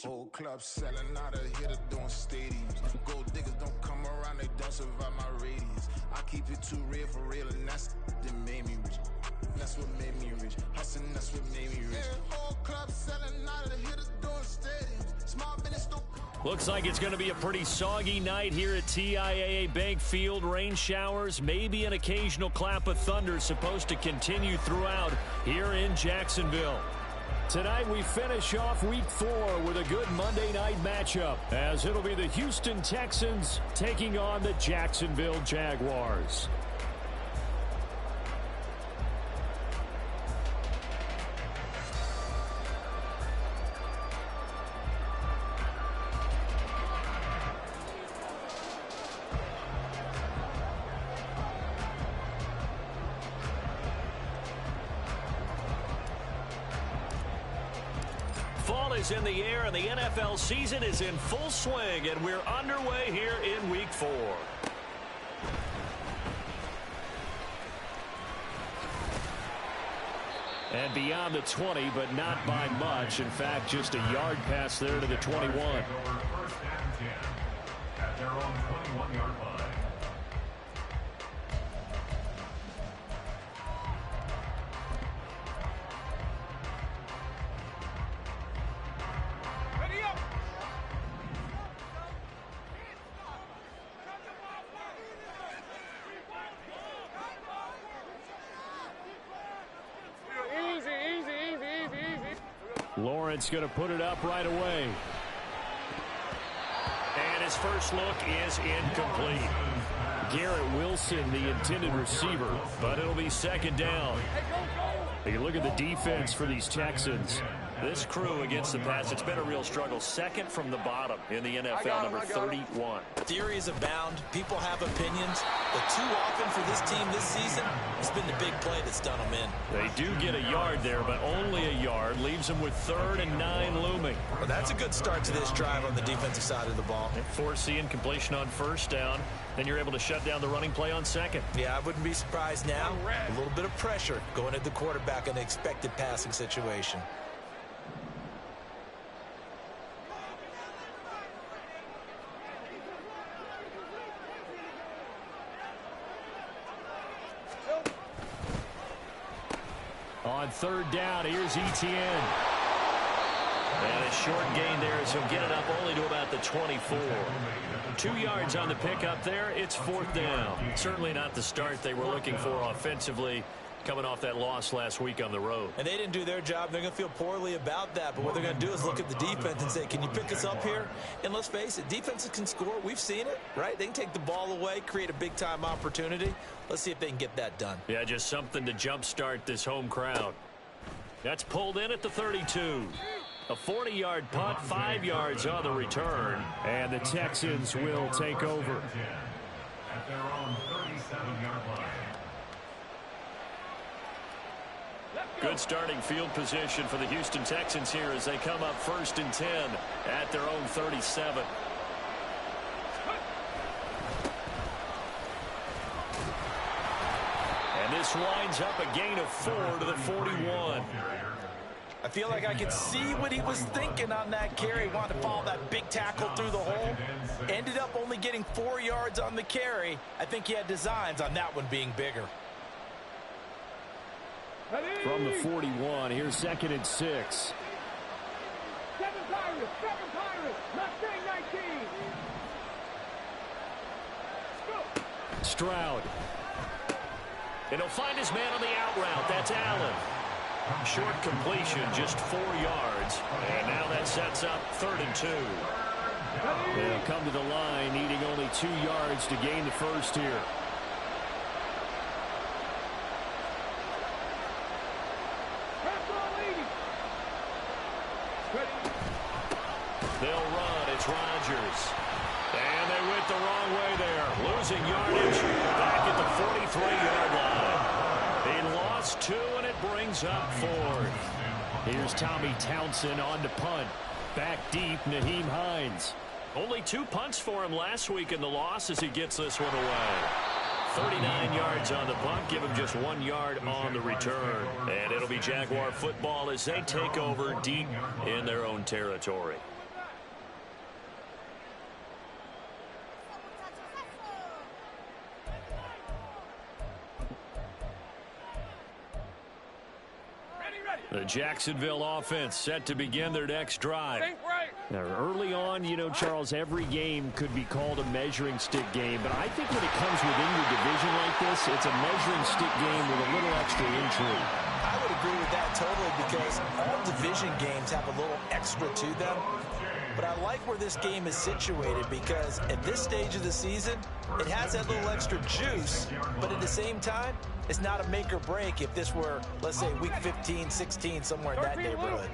Whole club selling out of hitter doing stadiums. Gold diggers don't come around, they don't survive my radius. I keep it too real for real, and that's that made me rich. That's what made me rich. Hustling, that's what made me rich. Whole club selling out of hitters doing stadiums. Small business don't. Looks like it's going to be a pretty soggy night here at TIAA Bank Field. Rain showers, maybe an occasional clap of thunder supposed to continue throughout here in Jacksonville. Tonight we finish off Week 4 with a good Monday night matchup, as it'll be the Houston Texans taking on the Jacksonville Jaguars. Fall is in the air and the NFL season is in full swing, and we're underway here in Week 4. And beyond the 20, but not by much. In fact, just a yard pass there to the 21. First and 10 at their own 21-yard line. Lawrence going to put it up right away. And his first look is incomplete. Garrett Wilson, the intended receiver, but it'll be second down. You look at the defense for these Texans. This crew against the pass, it's been a real struggle. Second from the bottom in the NFL, number 31. Theories abound. People have opinions. But too often for this team this season, it's been the big play that's done them in. They do get a yard there, but only a yard. Leaves them with 3rd and 9 looming. Well, that's a good start to this drive on the defensive side of the ball. And forcing completion on first down. Then you're able to shut down the running play on second. Yeah, I wouldn't be surprised now. A little bit of pressure going at the quarterback in an expected passing situation. On 3rd down, here's Etienne. And a short gain there as he'll get it up only to about the 24. 2 yards on the pickup there. It's 4th down. Certainly not the start they were looking for offensively, coming off that loss last week on the road. And they didn't do their job. They're going to feel poorly about that. But what they're going to do is look at the defense and say, can you pick us up here? And let's face it, defenses can score. We've seen it, right? They can take the ball away, create a big-time opportunity. Let's see if they can get that done. Yeah, just something to jumpstart this home crowd. That's pulled in at the 32. A 40-yard punt, 5 yards on the return. And the Texans will take over. At their own 37-yard line. Good starting field position for the Houston Texans here as they come up 1st and 10 at their own 37. And this winds up a gain of 4 to the 41. I feel like I could see what he was thinking on that carry. Wanted to follow that big tackle through the hole. Ended up only getting 4 yards on the carry. I think he had designs on that one being bigger. From the 41, here's 2nd and 6. 7 Pirates, Mustang 19. Stroud. And he'll find his man on the out route. That's Allen. Short completion, just 4 yards. And now that sets up 3rd and 2. They'll come to the line, needing only 2 yards to gain the first here. They'll run. It's Rodgers. And they went the wrong way there. Losing yardage back at the 43-yard line. He lost 2, and it brings up 4th. Here's Tommy Townsend on to punt. Back deep, Naheem Hines. Only 2 punts for him last week in the loss as he gets this one away. 39 yards on the punt. Give him just 1 yard on the return. And it'll be Jaguar football as they take over deep in their own territory. The Jacksonville offense set to begin their next drive. Now, early on, you know, Charles, every game could be called a measuring stick game, but I think when it comes within your division like this, it's a measuring stick game with a little extra intrigue. I would agree with that totally because all division games have a little extra to them. But I like where this game is situated because at this stage of the season, it has that little extra juice, but at the same time, it's not a make or break if this were, let's say, week 15, 16, somewhere in that neighborhood.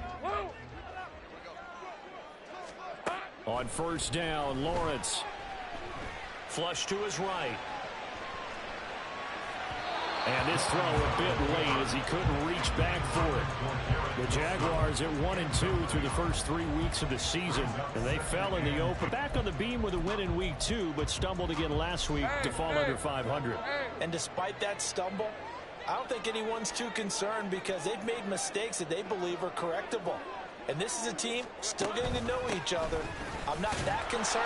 On first down, Lawrence. Flush to his right. And this throw a bit late as he couldn't reach back for it. The Jaguars at 1-2 through the first 3 weeks of the season. And they fell in the open. Back on the beam with a win in week 2, but stumbled again last week to fall under 500. And despite that stumble, I don't think anyone's too concerned because they've made mistakes that they believe are correctable. And this is a team still getting to know each other. I'm not that concerned,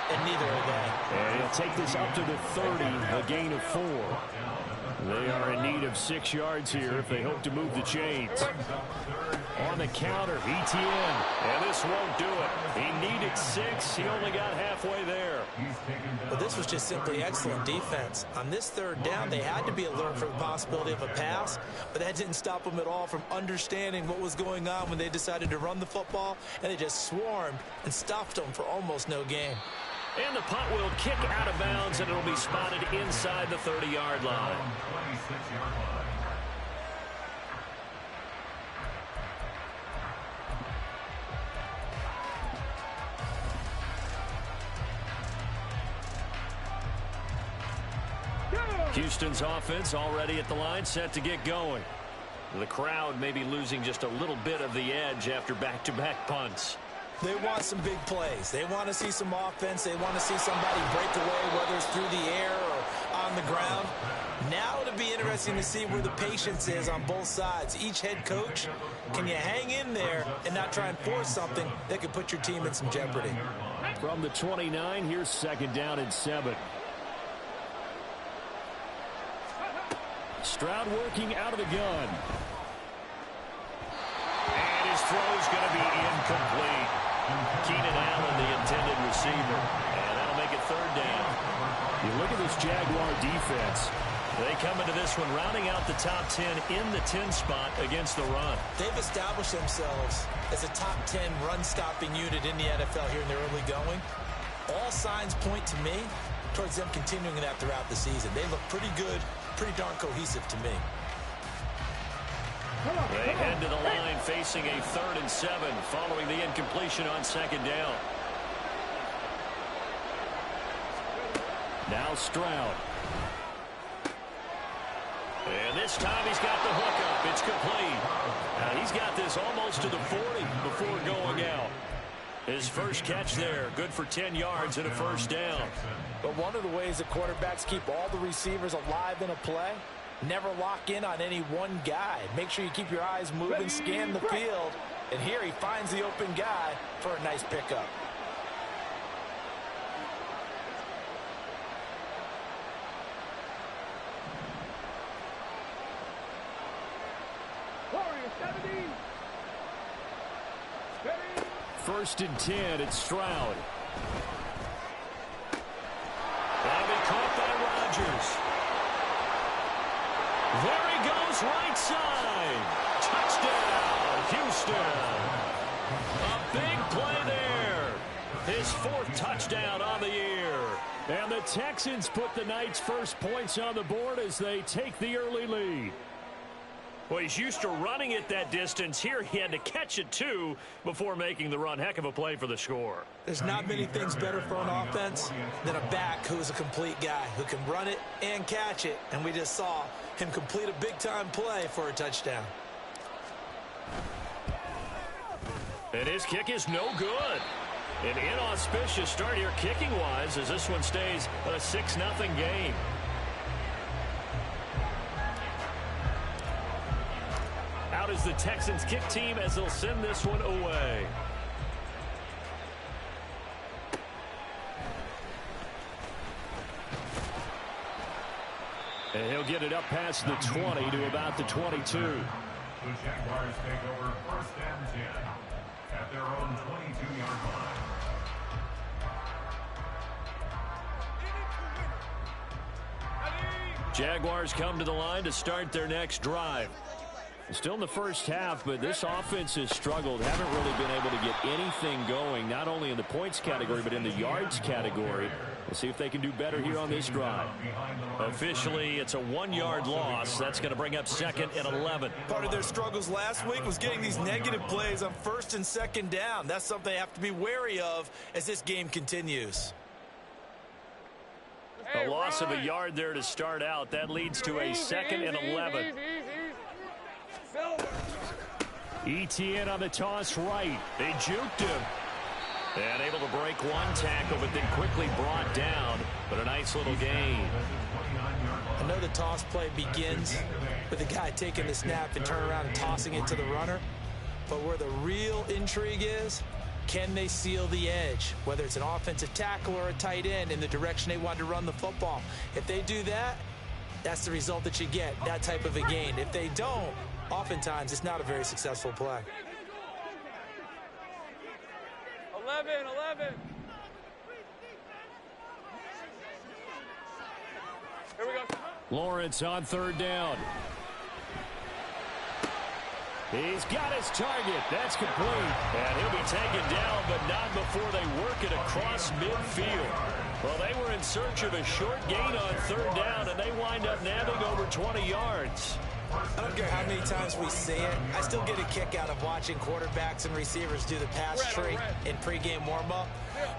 and neither are they. And he'll take this up to the 30, a gain of 4. They are in need of 6 yards here if they hope to move the chains. On the counter, ETN. And this won't do it. He needed 6. He only got halfway there. But this was just simply excellent defense. On this third down, they had to be alert for the possibility of a pass, but that didn't stop them at all from understanding what was going on when they decided to run the football, and they just swarmed and stuffed them for almost no gain. And the punt will kick out of bounds, and it'll be spotted inside the 30-yard line. 26-yard line. Houston's offense already at the line, set to get going. The crowd may be losing just a little bit of the edge after back-to-back punts. They want some big plays. They want to see some offense. They want to see somebody break away, whether it's through the air or on the ground. Now it'll be interesting to see where the patience is on both sides. Each head coach, can you hang in there and not try and force something that could put your team in some jeopardy? From the 29, here's 2nd down and 7. Stroud working out of the gun. And his throw's going to be incomplete. Keenan Allen, the intended receiver. And that'll make it 3rd down. You look at this Jaguar defense. They come into this one rounding out the top 10 in the 10 spot against the run. They've established themselves as a top 10 run-stopping unit in the NFL here in the early going. All signs point to me towards them continuing that throughout the season. They look pretty good, pretty darn cohesive to me. They head to the line facing a 3rd and 7 following the incompletion on 2nd down. Now Stroud. And this time he's got the hook up. It's complete. Now he's got this almost to the 40 before going out. His first catch there, good for 10 yards and a 1st down. But one of the ways that quarterbacks keep all the receivers alive in a play, never lock in on any one guy. Make sure you keep your eyes moving, scan the field. And here he finds the open guy for a nice pickup. First and 10, it's Stroud. That'll be caught by Rodgers. There he goes, right side. Touchdown, Houston. A big play there. His 4th touchdown on the year. And the Texans put the night's first points on the board as they take the early lead. Well, he's used to running it that distance. Here he had to catch it, too, before making the run. Heck of a play for the score. There's not many things better for an offense than a back who is a complete guy who can run it and catch it. And we just saw him complete a big-time play for a touchdown. And his kick is no good. An inauspicious start here kicking-wise as this one stays a 6-0 game. Out is the Texans kick team as they'll send this one away. And he'll get it up past the 20 to about the 22. The Jaguars take over 1st and 10 at their own 22-yard line. Jaguars come to the line to start their next drive. Still in the first half, but this offense has struggled. Haven't really been able to get anything going, not only in the points category, but in the yards category. We'll see if they can do better here on this drive. Officially, it's a 1-yard loss. That's going to bring up 2nd and 11. Part of their struggles last week was getting these negative plays on 1st and 2nd down. That's something they have to be wary of as this game continues. A loss of a yard there to start out. That leads to a 2nd and 11. Etienne on the toss right. They juked him. And able to break one tackle, but then quickly brought down. But a nice little gain. I know the toss play begins with the guy taking the snap and turning around and tossing it to the runner. But where the real intrigue is, can they seal the edge, whether it's an offensive tackle or a tight end, in the direction they want to run the football? If they do that, that's the result that you get, that type of a gain. If they don't, oftentimes it's not a very successful play. 11. Here we go. Lawrence on 3rd down. He's got his target. That's complete. And he'll be taken down, but not before they work it across midfield. Well, they were in search of a short gain on 3rd down, and they wind up nabbing over 20 yards. I don't care how many times we see it. I still get a kick out of watching quarterbacks and receivers do the pass tree in pregame warm-up.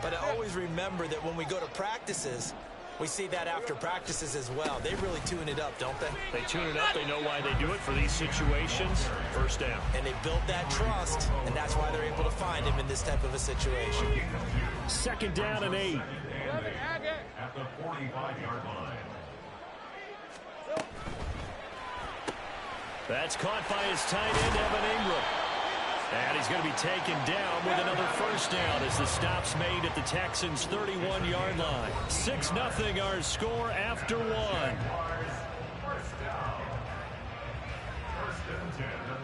But I always remember that when we go to practices, we see that after practices as well. They really tune it up, don't they? They tune it up. They know why they do it for these situations. 1st down. And they built that trust, and that's why they're able to find him in this type of a situation. 2nd down and 8. At the 45-yard line. That's caught by his tight end, Evan Ingram. And he's going to be taken down with another 1st down as the stop's made at the Texans' 31-yard line. 6-0 our score after 1.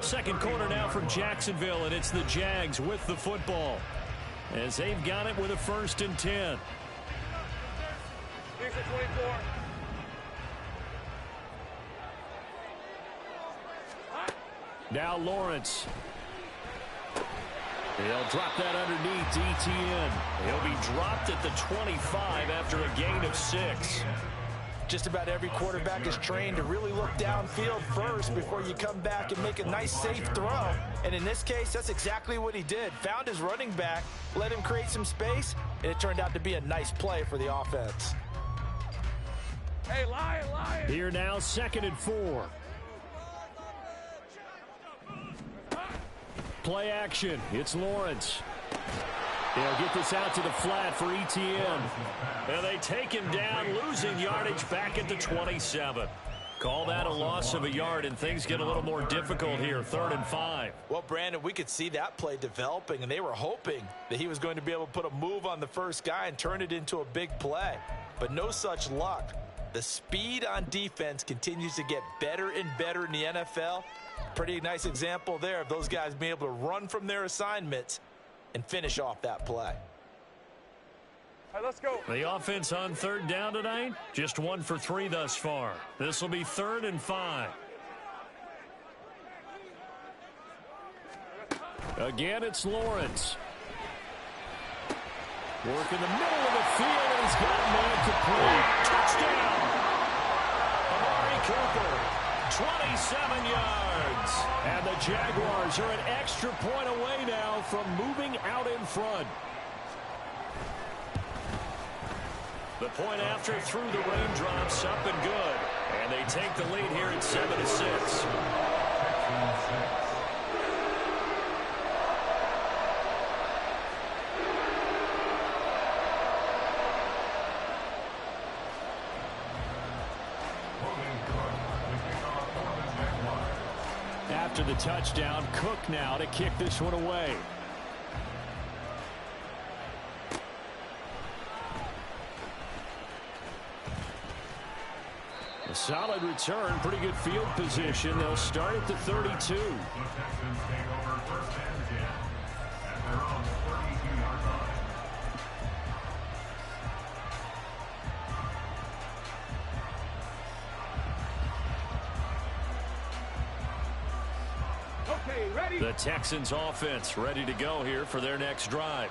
2nd quarter now from Jacksonville, and it's the Jags with the football as they've got it with a 1st and 10. These are 24. Now Lawrence. He'll drop that underneath to Etienne. He'll be dropped at the 25 after a gain of 6. Just about every quarterback is trained to really look downfield first before you come back and make a nice, safe throw. And in this case, that's exactly what he did. Found his running back, let him create some space, and it turned out to be a nice play for the offense. Hey, Lion. Here now, 2nd and 4. Play action. It's Lawrence. He'll get this out to the flat for Etienne. And they take him down, losing yardage back at the 27. Call that a loss of a yard, and things get a little more difficult here. 3rd and 5. Well, Brandon, we could see that play developing, and they were hoping that he was going to be able to put a move on the first guy and turn it into a big play. But no such luck. The speed on defense continues to get better and better in the NFL. Pretty nice example there of those guys being able to run from their assignments and finish off that play. All right, let's go. The offense on 3rd down tonight, just 1 for 3 thus far. This will be 3rd and 5. Again, it's Lawrence. Work in the middle of the field, and he's got a man complete. Touchdown! Amari Cooper, 27 yards. And the Jaguars are an extra point away now from moving out in front. The point after through the raindrops, up and good. And they take the lead here at 7-6. After the touchdown. Cook now to kick this one away. A solid return, pretty good field position. They'll start at the 32. The Texans take over first and 10 at their own 32-yard line. Okay, ready? The Texans offense ready to go here for their next drive.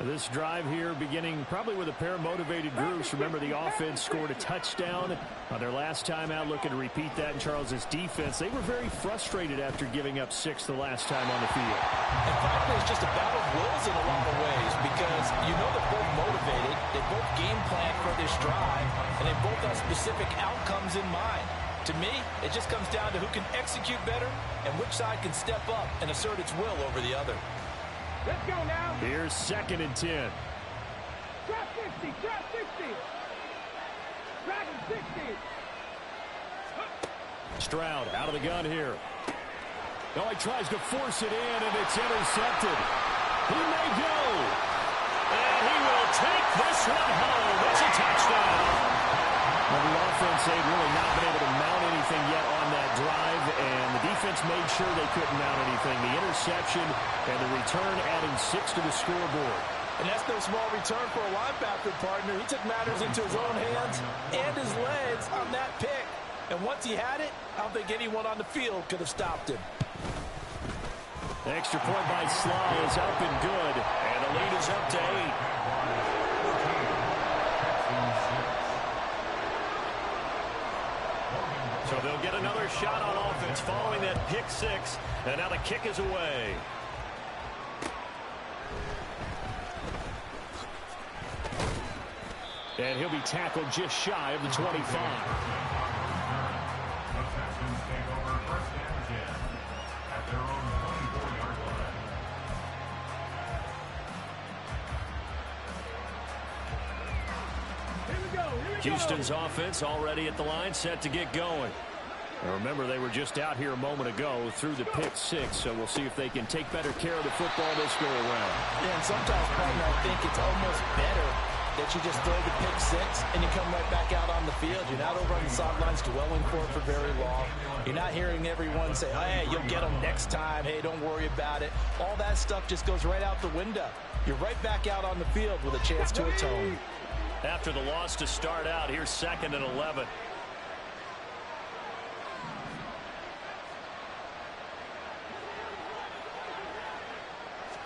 This drive here beginning probably with a pair of motivated groups. Remember, the offense scored a touchdown on their last time out, looking to repeat that in Charles's defense. They were very frustrated after giving up 6 the last time on the field. And frankly, it's just a battle of wills in a lot of ways because you know they're both motivated, they both game plan for this drive, and they both have specific outcomes in mind. To me, it just comes down to who can execute better and which side can step up and assert its will over the other. Let's go now. Here's 2nd and 10. Drop 60, drop 60. Dragon 60. Stroud out of the gun here. Oh, he tries to force it in, and it's intercepted. He may go. And he will take this one home. It's a touchdown. Well, the offense, they've really not been able to mount anything yet on that drive, and the defense made sure they couldn't mount anything. The interception and the return adding 6 to the scoreboard. And that's no small return for a linebacker, partner. He took matters into his own hands and his legs on that pick. And once he had it, I don't think anyone on the field could have stopped him. The extra point by Sly is up and good, and the lead is up to 8. So they'll get another shot on offense following that pick 6, and now the kick is away. And he'll be tackled just shy of the 25. The Texans take over first and 10 at their own 24-yard line. Houston's offense already at the line, set to get going. Now remember, they were just out here a moment ago through the pick 6, so we'll see if they can take better care of the football this go around. Yeah, and sometimes, partner, I think it's almost better that you just throw the pick 6 and you come right back out on the field. You're not over on the sidelines dwelling for it for very long. You're not hearing everyone say, oh, hey, you'll get them next time. Hey, don't worry about it. All that stuff just goes right out the window. You're right back out on the field with a chance to atone. After the loss to start out, here's 2nd and 11.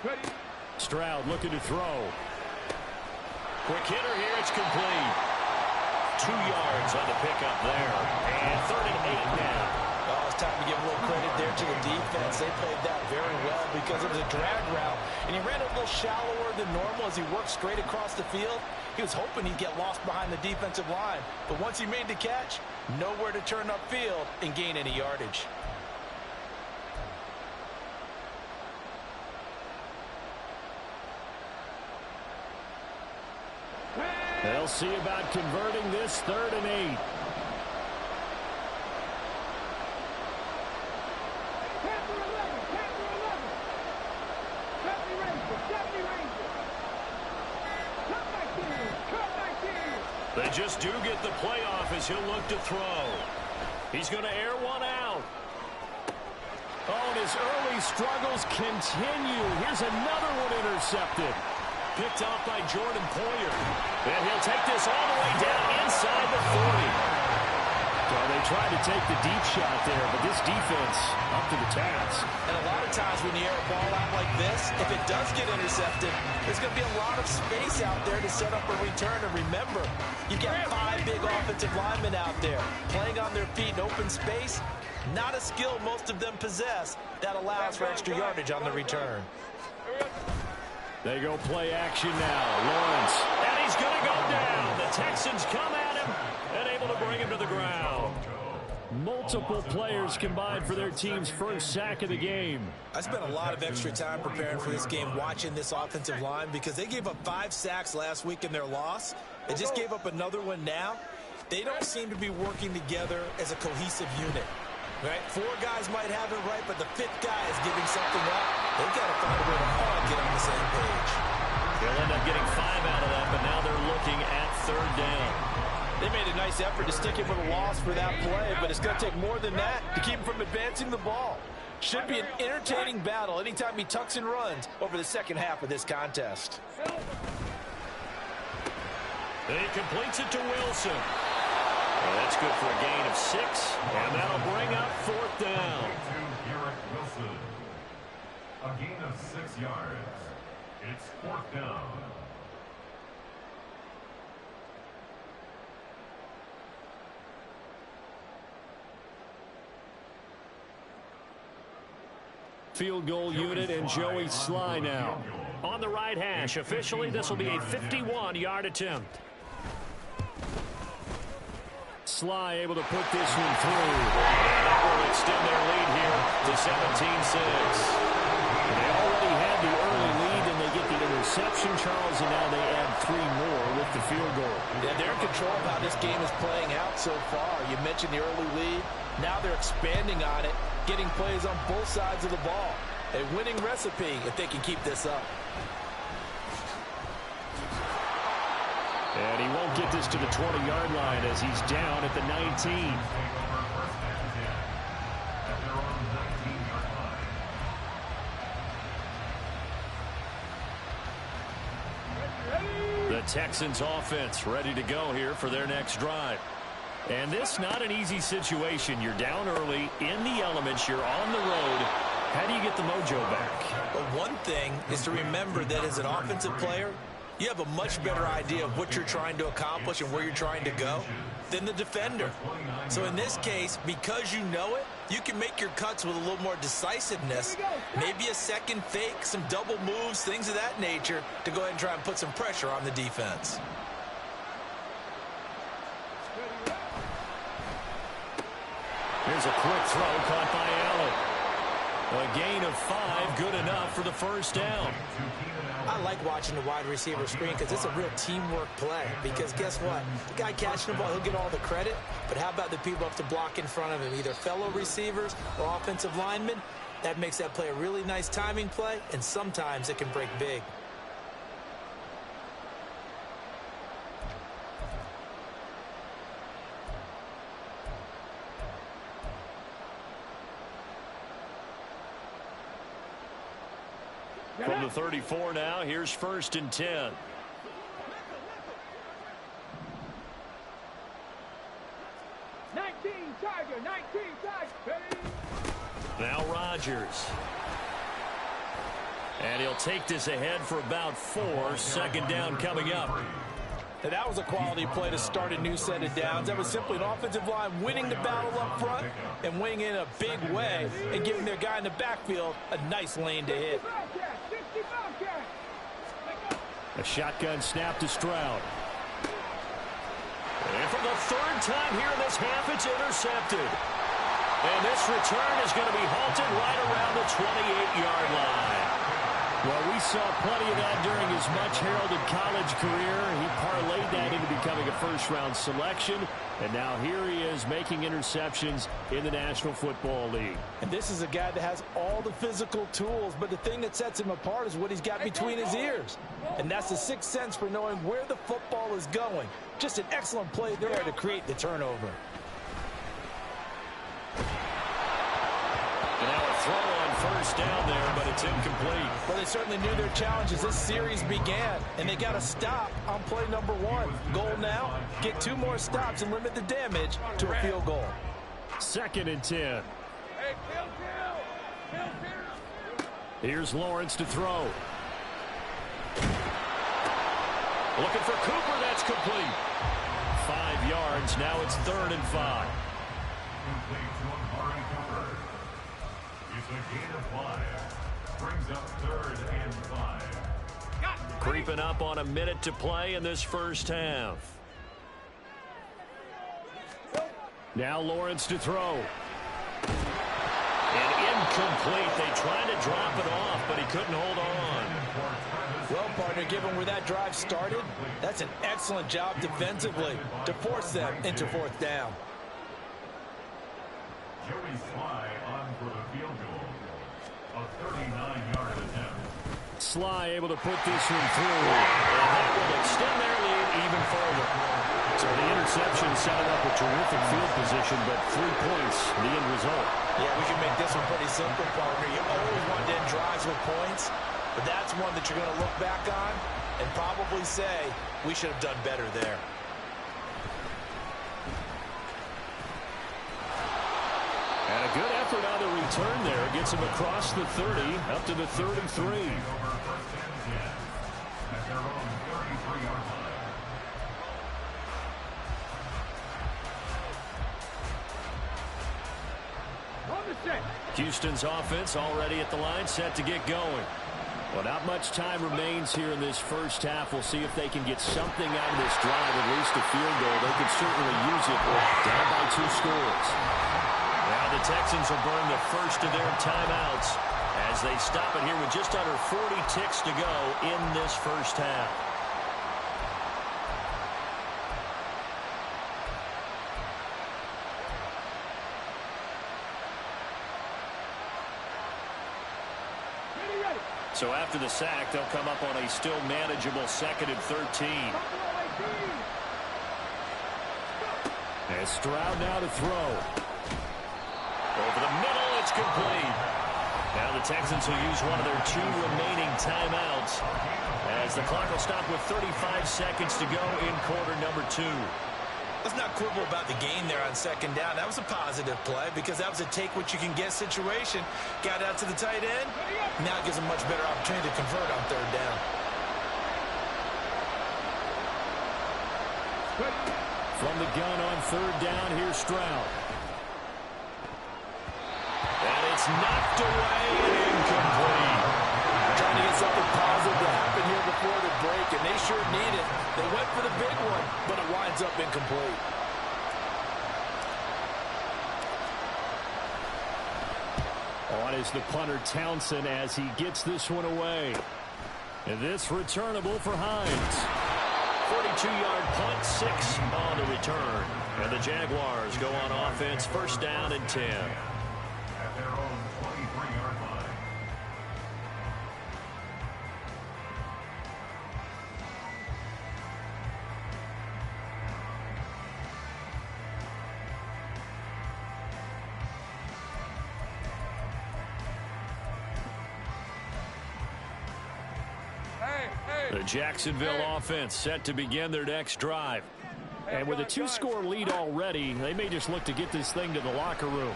Ready? Stroud looking to throw. Quick hitter here, it's complete. 2 yards on the pickup there. And 3rd and 8 now. Oh, it's time to give a little credit there to the defense. They played that very well because it was a drag route. And he ran a little shallower than normal as he worked straight across the field. He was hoping he'd get lost behind the defensive line. But once he made the catch, nowhere to turn upfield and gain any yardage. They'll see about converting this 3rd and 8. They just do get the playoff as he'll look to throw. He's going to air one out. Oh, and his early struggles continue. Here's another one intercepted. Picked off by Jordan Poyer. And he'll take this all the way down inside the 40. Well, they tried to take the deep shot there, but this defense up to the task. And a lot of times when you air a ball out like this, if it does get intercepted, there's going to be a lot of space out there to set up a return. And remember, you've got 5 big offensive linemen out there playing on their feet in open space. Not a skill most of them possess that allows for extra yardage on the return. They go play action now. Lawrence. And he's going to go down. The Texans come at him and able to bring him to the ground. Multiple players combined for their team's first sack of the game. I spent a lot of extra time preparing for this game watching this offensive line because they gave up 5 sacks last week in their loss. They just gave up another one now. They don't seem to be working together as a cohesive unit. Right? 4 guys might have it right, but the 5th guy is giving something up. They've got to find a way to all get on the same page. They'll end up getting 5 out of that, but now they're looking at 3rd down. They made a nice effort to stick him with a loss for that play, but it's going to take more than that to keep him from advancing the ball. Should be an entertaining battle anytime he tucks and runs over the second half of this contest. He completes it to Wilson. Well, that's good for a gain of 6, and that'll bring up 4th down. Wilson. A gain of 6 yards. It's 4th down. Field goal unit and Joey Sly now. On the right hash, officially this will be a 51-yard attempt. Sly able to put this one through. And that will extend their lead here to 17-6. They already had the early lead, and they get the interception, Charles, and now they add 3 more with the field goal. Yeah, they're in control of how this game is playing out so far. You mentioned the early lead. Now they're expanding on it, getting plays on both sides of the ball. A winning recipe if they can keep this up. And he won't get this to the 20-yard line as he's down at the 19. The Texans offense ready to go here for their next drive. And this not an easy situation. You're down early, in the elements, you're on the road. How do you get the mojo back? Well, one thing is to remember that as an offensive player, you have a much better idea of what you're trying to accomplish and where you're trying to go than the defender. So in this case, because you know it, you can make your cuts with a little more decisiveness, maybe a second fake, some double moves, things of that nature, to go ahead and try and put some pressure on the defense. Here's a quick throw caught by Allen. A gain of 5, good enough for the first down. I like watching the wide receiver screen because it's a real teamwork play. Because guess what? The guy catching the ball, he'll get all the credit. But how about the people up to block in front of him, either fellow receivers or offensive linemen? That makes that play a really nice timing play, and sometimes it can break big. From the 34 now, here's 1st and 10. Now Rodgers. And he'll take this ahead for about 4. 2nd down coming up. Now that was a quality play to start a new set of downs. That was simply an offensive line winning the battle up front and winning in a big way and giving their guy in the backfield a nice lane to hit. A shotgun snap to Stroud. And from the 3rd time here in this half, it's intercepted. And this return is going to be halted right around the 28-yard line. Well, we saw plenty of that during his much-heralded college career. He parlayed that into becoming a first-round selection. And now here he is making interceptions in the National Football League. And this is a guy that has all the physical tools, but the thing that sets him apart is what he's got between his ears. And that's the sixth sense for knowing where the football is going. Just an excellent play there to create the turnover. And now a throw on 1st down there, but it's incomplete. Well, they certainly knew their challenge as this series began, and they got to stop on play number 1. Goal now, get 2 more stops and limit the damage to a field goal. 2nd and 10. Here's Lawrence to throw. Looking for Cooper, that's complete. 5 yards, now it's 3rd and 5. It's a gain of 5. Brings up 3rd and 5. Creeping up on a minute to play in this first half. Now Lawrence to throw. And incomplete. They tried to drop it off, but he couldn't hold on. Well, partner, given where that drive started, that's an excellent job defensively to force them into 4th down. Jerry Sly on for the field goal. A 39-yard attempt. Sly able to put this one through. And that will extend their lead even further. So the interception set up a terrific field position, but 3 points, the end result. Yeah, we can make this one pretty simple, partner. You always want to end drives with points, but that's one that you're going to look back on and probably say, we should have done better there. And a good effort on the return there. Gets him across the 30, up to the 33. Over first and 10 at their own 33-yard line. On the set. Houston's offense already at the line, set to get going. Well, not much time remains here in this first half. We'll see if they can get something out of this drive, at least a field goal. They could certainly use it down by 2 scores. Now the Texans will burn the first of their timeouts as they stop it here with just under 40 ticks to go in this first half. So after the sack, they'll come up on a still manageable 2nd and 13. And Stroud now to throw. Over the middle, it's complete. Now the Texans will use one of their 2 remaining timeouts as the clock will stop with 35 seconds to go in quarter number 2. Let's not quibble about the gain there on 2nd down. That was a positive play because that was a take-what-you-can-get situation. Got out to the tight end. Now it gives them much better opportunity to convert on 3rd down. From the gun on 3rd down, here's Stroud. And it's knocked away and incomplete. Trying to get something positive to happen here before the break, and they sure need it. They went for the big one, but it winds up incomplete. On is the punter Townsend as he gets this one away. And this returnable for Hines. 42-yard punt, 6 on the return. And the Jaguars go on offense, 1st down and 10. At their own 23-yard line. The Jacksonville offense set to begin their next drive. And with a 2-score lead already, they may just look to get this thing to the locker room.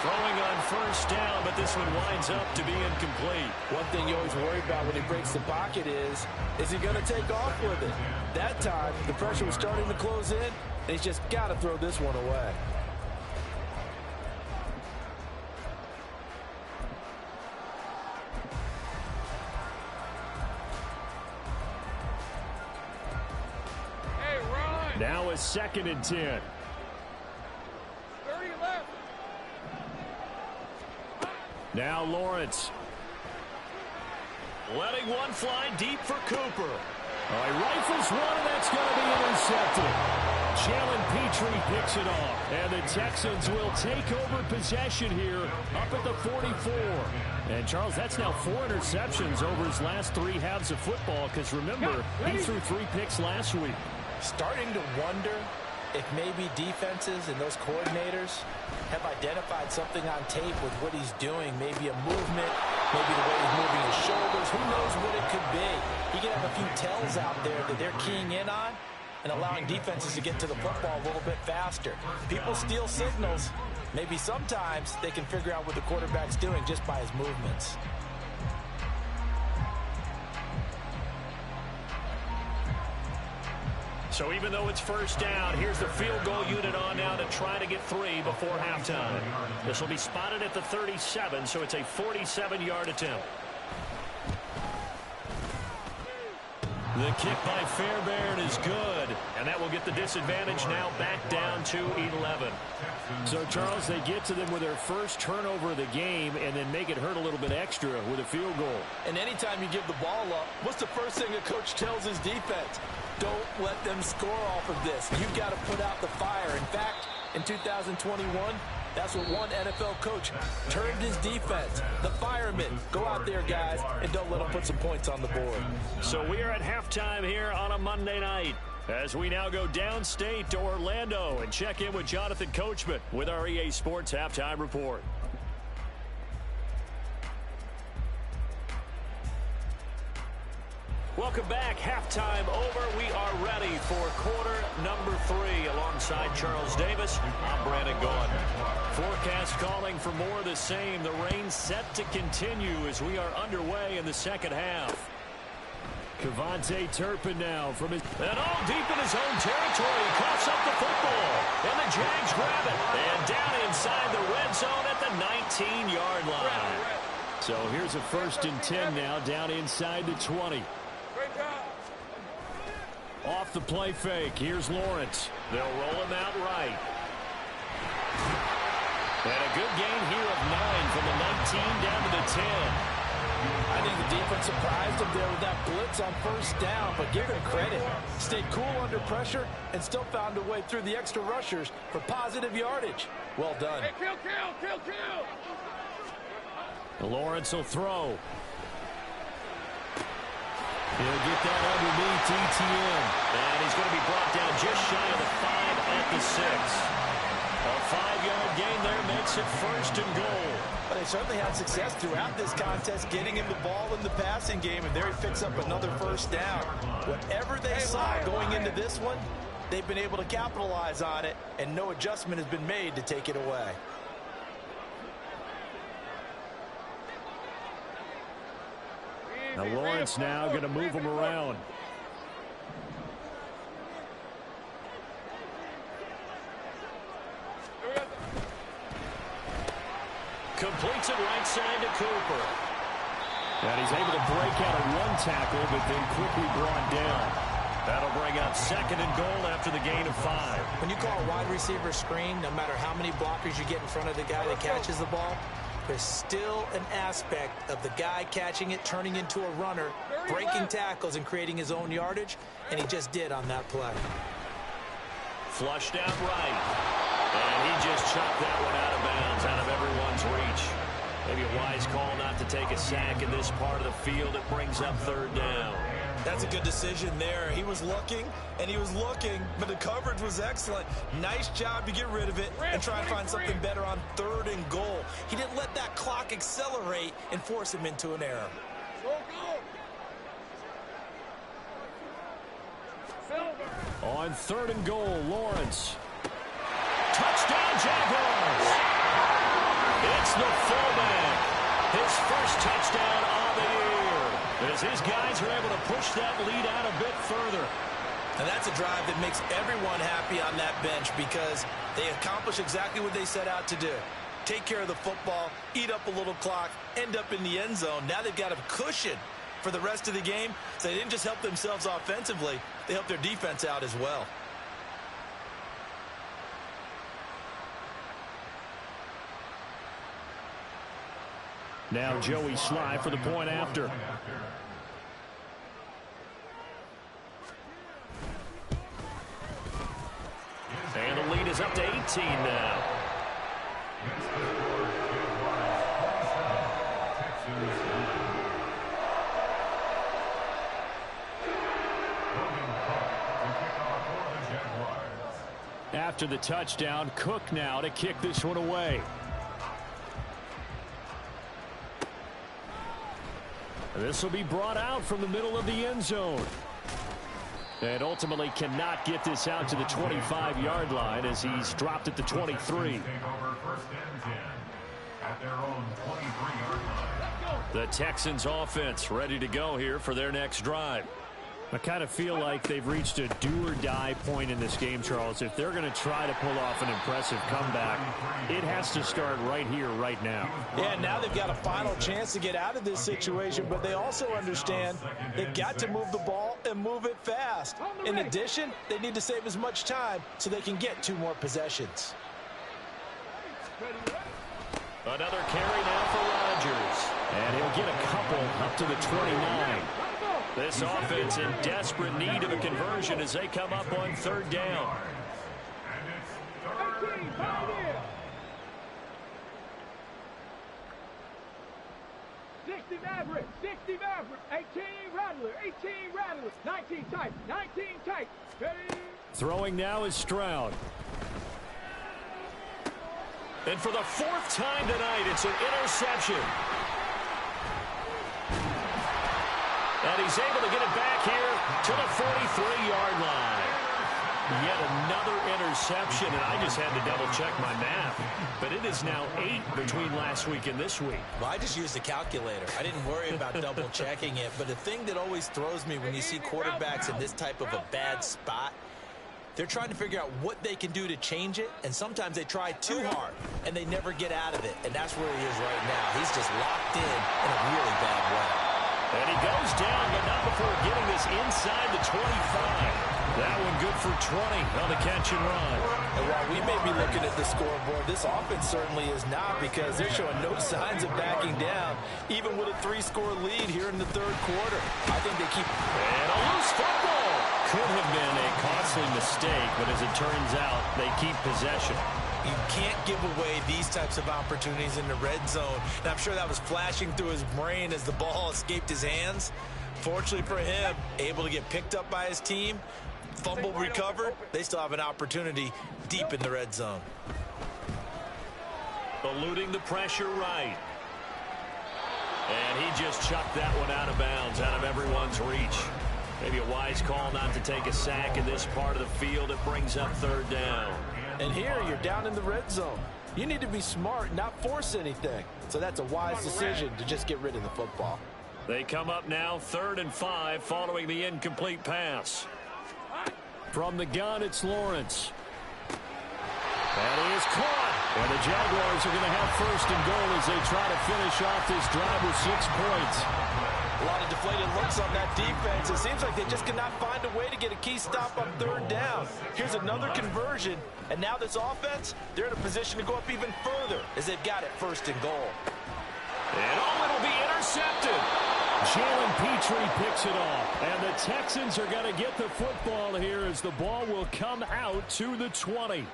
Throwing on 1st down, but this one winds up to be incomplete. One thing you always worry about when he breaks the pocket is he going to take off with it? That time, the pressure was starting to close in, and he's just got to throw this one away. Now a 2nd and 10. 30 left. Now Lawrence. Letting one fly deep for Cooper. He rifles one, and that's going to be intercepted. Jalen Petrie picks it off. And the Texans will take over possession here up at the 44. And, Charles, that's now 4 interceptions over his last 3 halves of football because, remember, he threw 3 picks last week. Starting to wonder if maybe defenses and those coordinators have identified something on tape with what he's doing. Maybe a movement, maybe the way he's moving his shoulders. Who knows what it could be? He could have a few tells out there that they're keying in on and allowing defenses to get to the football a little bit faster. People steal signals. Maybe sometimes they can figure out what the quarterback's doing just by his movements. So even though it's 1st down, here's the field goal unit on now to try to get 3 before halftime. This will be spotted at the 37, so it's a 47-yard attempt. The kick by Fairbairn is good, and that will get the disadvantage now back down to 11. So, Charles, they get to them with their first turnover of the game and then make it hurt a little bit extra with a field goal. And anytime you give the ball up, what's the first thing a coach tells his defense? Don't let them score off of this. You've got to put out the fire. In fact, in 2021? That's what one NFL coach turned his defense. The firemen, go out there, guys, and don't let them put some points on the board. So we are at halftime here on a Monday night, as we now go downstate to Orlando and check in with Jonathan Coachman with our EA Sports Halftime Report. Welcome back. Halftime over. We are ready for quarter number 3 alongside Charles Davis. I'm Brandon Gaughan. Forecast calling for more of the same. The rain set to continue as we are underway in the second half. Kevontae Turpin now from his... And all deep in his own territory. Coughs up the football. And the Jags grab it. And down inside the red zone at the 19-yard line. So here's a 1st and 10 now down inside the 20. Off the play fake. Here's Lawrence. They'll roll him out right. And a good gain here of 9 from the 19 down to the 10. I think the defense surprised him there with that blitz on 1st down, but give him credit. Stayed cool under pressure and still found a way through the extra rushers for positive yardage. Well done. Hey, kill. Lawrence will throw. He'll get that underneath ETN. And he's going to be brought down just shy of the 5 at the 6. A 5-yard gain there makes it 1st and goal. But they certainly had success throughout this contest getting him the ball in the passing game, and there he picks up another 1st down. Whatever they saw going into this one, they've been able to capitalize on it, and no adjustment has been made to take it away. Now Lawrence now going to move him around. Completes it right side to Cooper. And he's able to break out of 1 tackle, but then quickly brought down. That'll bring up 2nd and goal after the gain of 5. When you call a wide receiver screen, no matter how many blockers you get in front of the guy that catches the ball, there's still an aspect of the guy catching it, turning into a runner, breaking tackles and creating his own yardage, and he just did on that play. Flushed out right. And he just chopped that one out of bounds, out of everyone's reach. Maybe a wise call not to take a sack in this part of the field. It brings up 3rd down. That's a good decision there. He was looking, and he was looking, but the coverage was excellent. Nice job to get rid of it and try and find something better on 3rd and goal. He didn't let that clock accelerate and force him into an error. On 3rd and goal, Lawrence. Touchdown, Jaguars! It's the fullback. His 1st touchdown on the year, as his guys are able to push that lead out a bit further. And that's a drive that makes everyone happy on that bench because they accomplish exactly what they set out to do. Take care of the football, eat up a little clock, end up in the end zone. Now they've got a cushion for the rest of the game, so they didn't just help themselves offensively, they helped their defense out as well. Now Joey Sly for the point after. And the lead is up to 18 now. After the touchdown, Cook now to kick this one away. This will be brought out from the middle of the end zone. And ultimately cannot get this out to the 25-yard line as he's dropped at the 23. The Texans offense ready to go here for their next drive. I kind of feel like they've reached a do-or-die point in this game, Charles. If they're going to try to pull off an impressive comeback, it has to start right here, right now. Yeah, now they've got a final chance to get out of this situation, but they also understand they've got to move the ball and move it fast. In addition, they need to save as much time so they can get 2 more possessions. Another carry now for Rodgers. And he'll get a couple up to the 29. This offense in desperate need of a conversion as they come up on 3rd down. 60 Maverick, 60 Maverick, 18 Rattler, 18 Rattler, 19 tight, 19 tight. Ready? Throwing now is Stroud. And for the fourth time tonight, it's an interception. And he's able to get it back here to the 43-yard line. Yet another interception, and I just had to double-check my math. But it is now 8 between last week and this week. Well, I just used a calculator. I didn't worry about double-checking it. But the thing that always throws me when you see quarterbacks in this type of a bad spot, they're trying to figure out what they can do to change it, and sometimes they try too hard, and they never get out of it. And that's where he is right now. He's just locked in a really bad way. And he goes down, but not before getting this inside the 25. That one good for 20 on the catch and run. And while we may be looking at the scoreboard, this offense certainly is not, because they're showing no signs of backing down, even with a 3-score lead here in the third quarter. I think they keep... And a loose football. Could have been a costly mistake, but as it turns out, they keep possession. You can't give away these types of opportunities in the red zone. And I'm sure that was flashing through his brain as the ball escaped his hands. Fortunately for him, able to get picked up by his team, fumble recovered. They still have an opportunity deep in the red zone. Eluding the pressure right. And he just chucked that one out of bounds, out of everyone's reach. Maybe a wise call not to take a sack in this part of the field. It brings up third down. And here you're down in the red zone. You need to be smart and not force anything. So that's a wise decision to just get rid of the football. They come up now 3rd and 5 following the incomplete pass. From the gun, it's Lawrence. And he is caught. And the Jaguars are going to have 1st and goal as they try to finish off this drive with 6 points. A lot of deflated looks on that defense. It seems like they just cannot find a way to get a key stop on 3rd down. Here's another conversion, and now this offense, they're in a position to go up even further as they've got it 1st and goal. And it'll be intercepted. Jalen Petrie picks it off, and the Texans are going to get the football here as the ball will come out to the 20.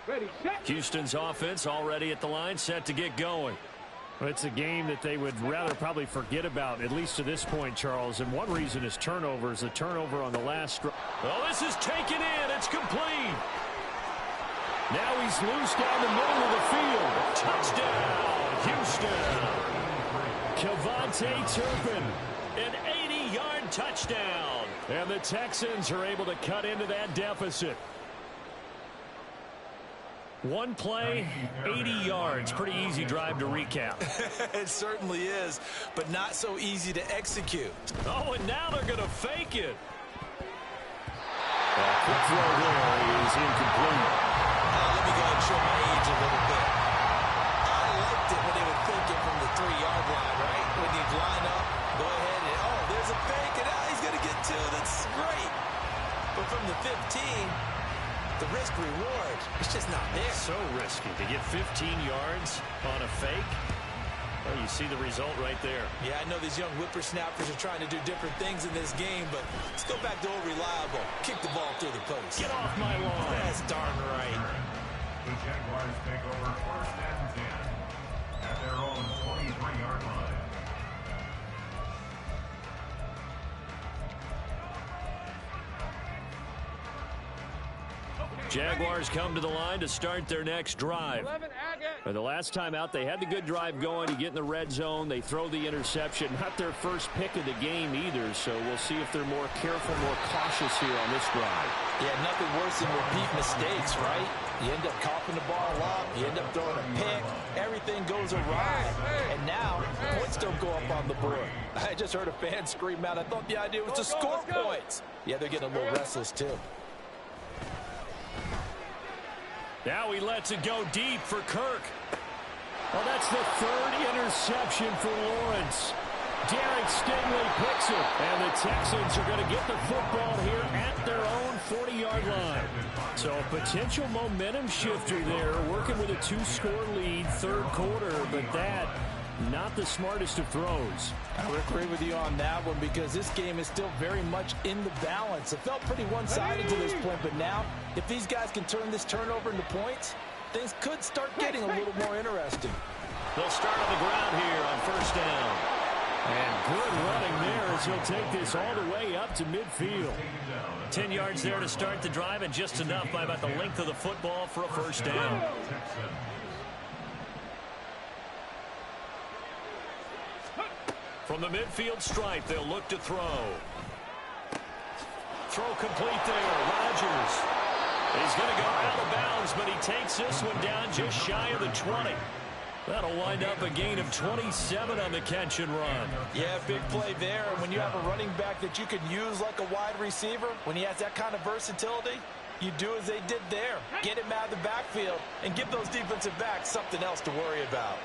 Ready, set. Houston's offense already at the line, set to get going. Well, it's a game that they would rather probably forget about, at least to this point, Charles. And one reason is turnovers. A turnover on the last. Well, this is taken in. It's complete. Now he's loose down the middle of the field. Touchdown, Houston. Kevontae Turpin, an 80-yard touchdown. And the Texans are able to cut into that deficit. One play, 80 yards. Pretty easy drive to recap. It certainly is, but not so easy to execute. Oh, and now they're going to fake it. Quick throw there is incomplete. Let me go ahead and show my age a little bit. I liked it when they would fake it from the 3-yard line, right? When you line up, go ahead and, oh, there's a fake, and now he's going to get 2. That's great. But from the 15... the risk-reward, it's just not there. So risky to get 15 yards on a fake. Well, you see the result right there. Yeah, I know these young whippersnappers are trying to do different things in this game, but let's go back to old reliable. Kick the ball through the post. Get off my lawn. That's darn right. The Jaguars take over 1st and 10 at their own 23-yard line. Jaguars come to the line to start their next drive. 11, Agate. The last time out, they had the good drive going. You get in the red zone. They throw the interception. Not their first pick of the game either, so we'll see if they're more careful, more cautious here on this drive. Yeah, nothing worse than repeat mistakes, right? You end up coughing the ball up. You end up throwing a pick. Everything goes awry. And now, points don't go up on the board. I just heard a fan scream out. I thought the idea was to score points. Yeah, they're getting a little restless, too. Now he lets it go deep for Kirk. Well, that's the 3rd interception for Lawrence. Derek Stingley picks it. And the Texans are going to get the football here at their own 40-yard line. So a potential momentum shifter there, working with a 2-score lead, 3rd quarter. But that not the smartest of throws. I would agree with you on that one because this game is still very much in the balance. It felt pretty one-sided to this point, but now if these guys can turn this turnover into points, things could start getting a little more interesting. They'll start on the ground here on first down. And good running there as he'll take this all the way up to midfield. 10 yards there to start the drive, and just enough by about the length of the football for a first down. From the midfield stripe, they'll look to throw. Throw complete there. Rodgers. He's going to go out of bounds, but he takes this one down just shy of the 20. That'll wind up a gain of 27 on the catch and run. Yeah, big play there. And when you have a running back that you can use like a wide receiver, when he has that kind of versatility, you do as they did there. Get him out of the backfield and give those defensive backs something else to worry about.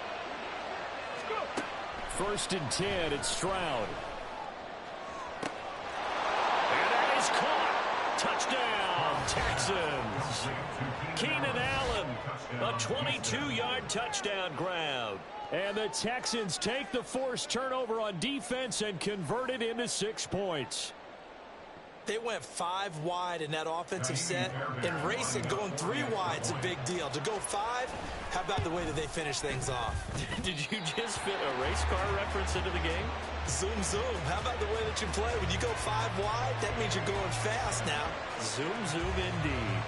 First and 10, it's Stroud. And that is caught. Touchdown, Texans. Keenan Allen, a 22-yard touchdown grab. And the Texans take the forced turnover on defense and convert it into 6 points. They went 5 wide in that offensive set, and racing going 3 wide is a big deal. To go 5, how about the way that they finish things off? Did you just fit a race car reference into the game? Zoom, zoom. How about the way that you play? When you go 5 wide, that means you're going fast now. Zoom, zoom indeed.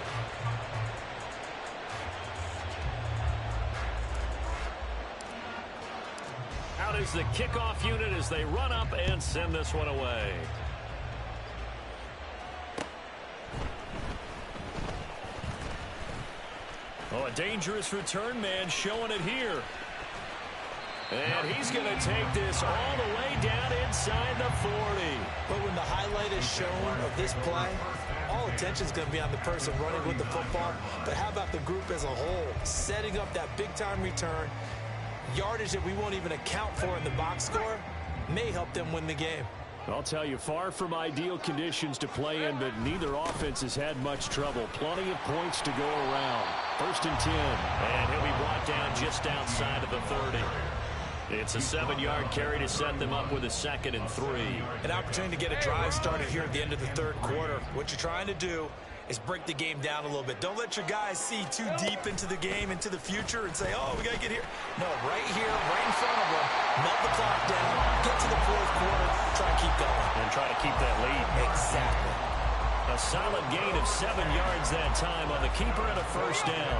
Out is the kickoff unit as they run up and send this one away. Oh, a dangerous return man showing it here. And he's going to take this all the way down inside the 40. But when the highlight is shown of this play, all attention is going to be on the person running with the football. But how about the group as a whole? Setting up that big-time return, yardage that we won't even account for in the box score, may help them win the game. I'll tell you, far from ideal conditions to play in, but neither offense has had much trouble. Plenty of points to go around. First and 10. And he'll be brought down just outside of the 30. It's a 7-yard carry to set them up with a 2nd and 3. An opportunity to get a drive started here at the end of the 3rd quarter. What you're trying to do is break the game down a little bit. Don't let your guys see too deep into the game, into the future, and say, oh, we got to get here. No, right here, right in front of them, melt the clock down, get to the 4th quarter, try and keep going. And try to keep that lead. Exactly. A solid gain of 7 yards that time on the keeper and a first down.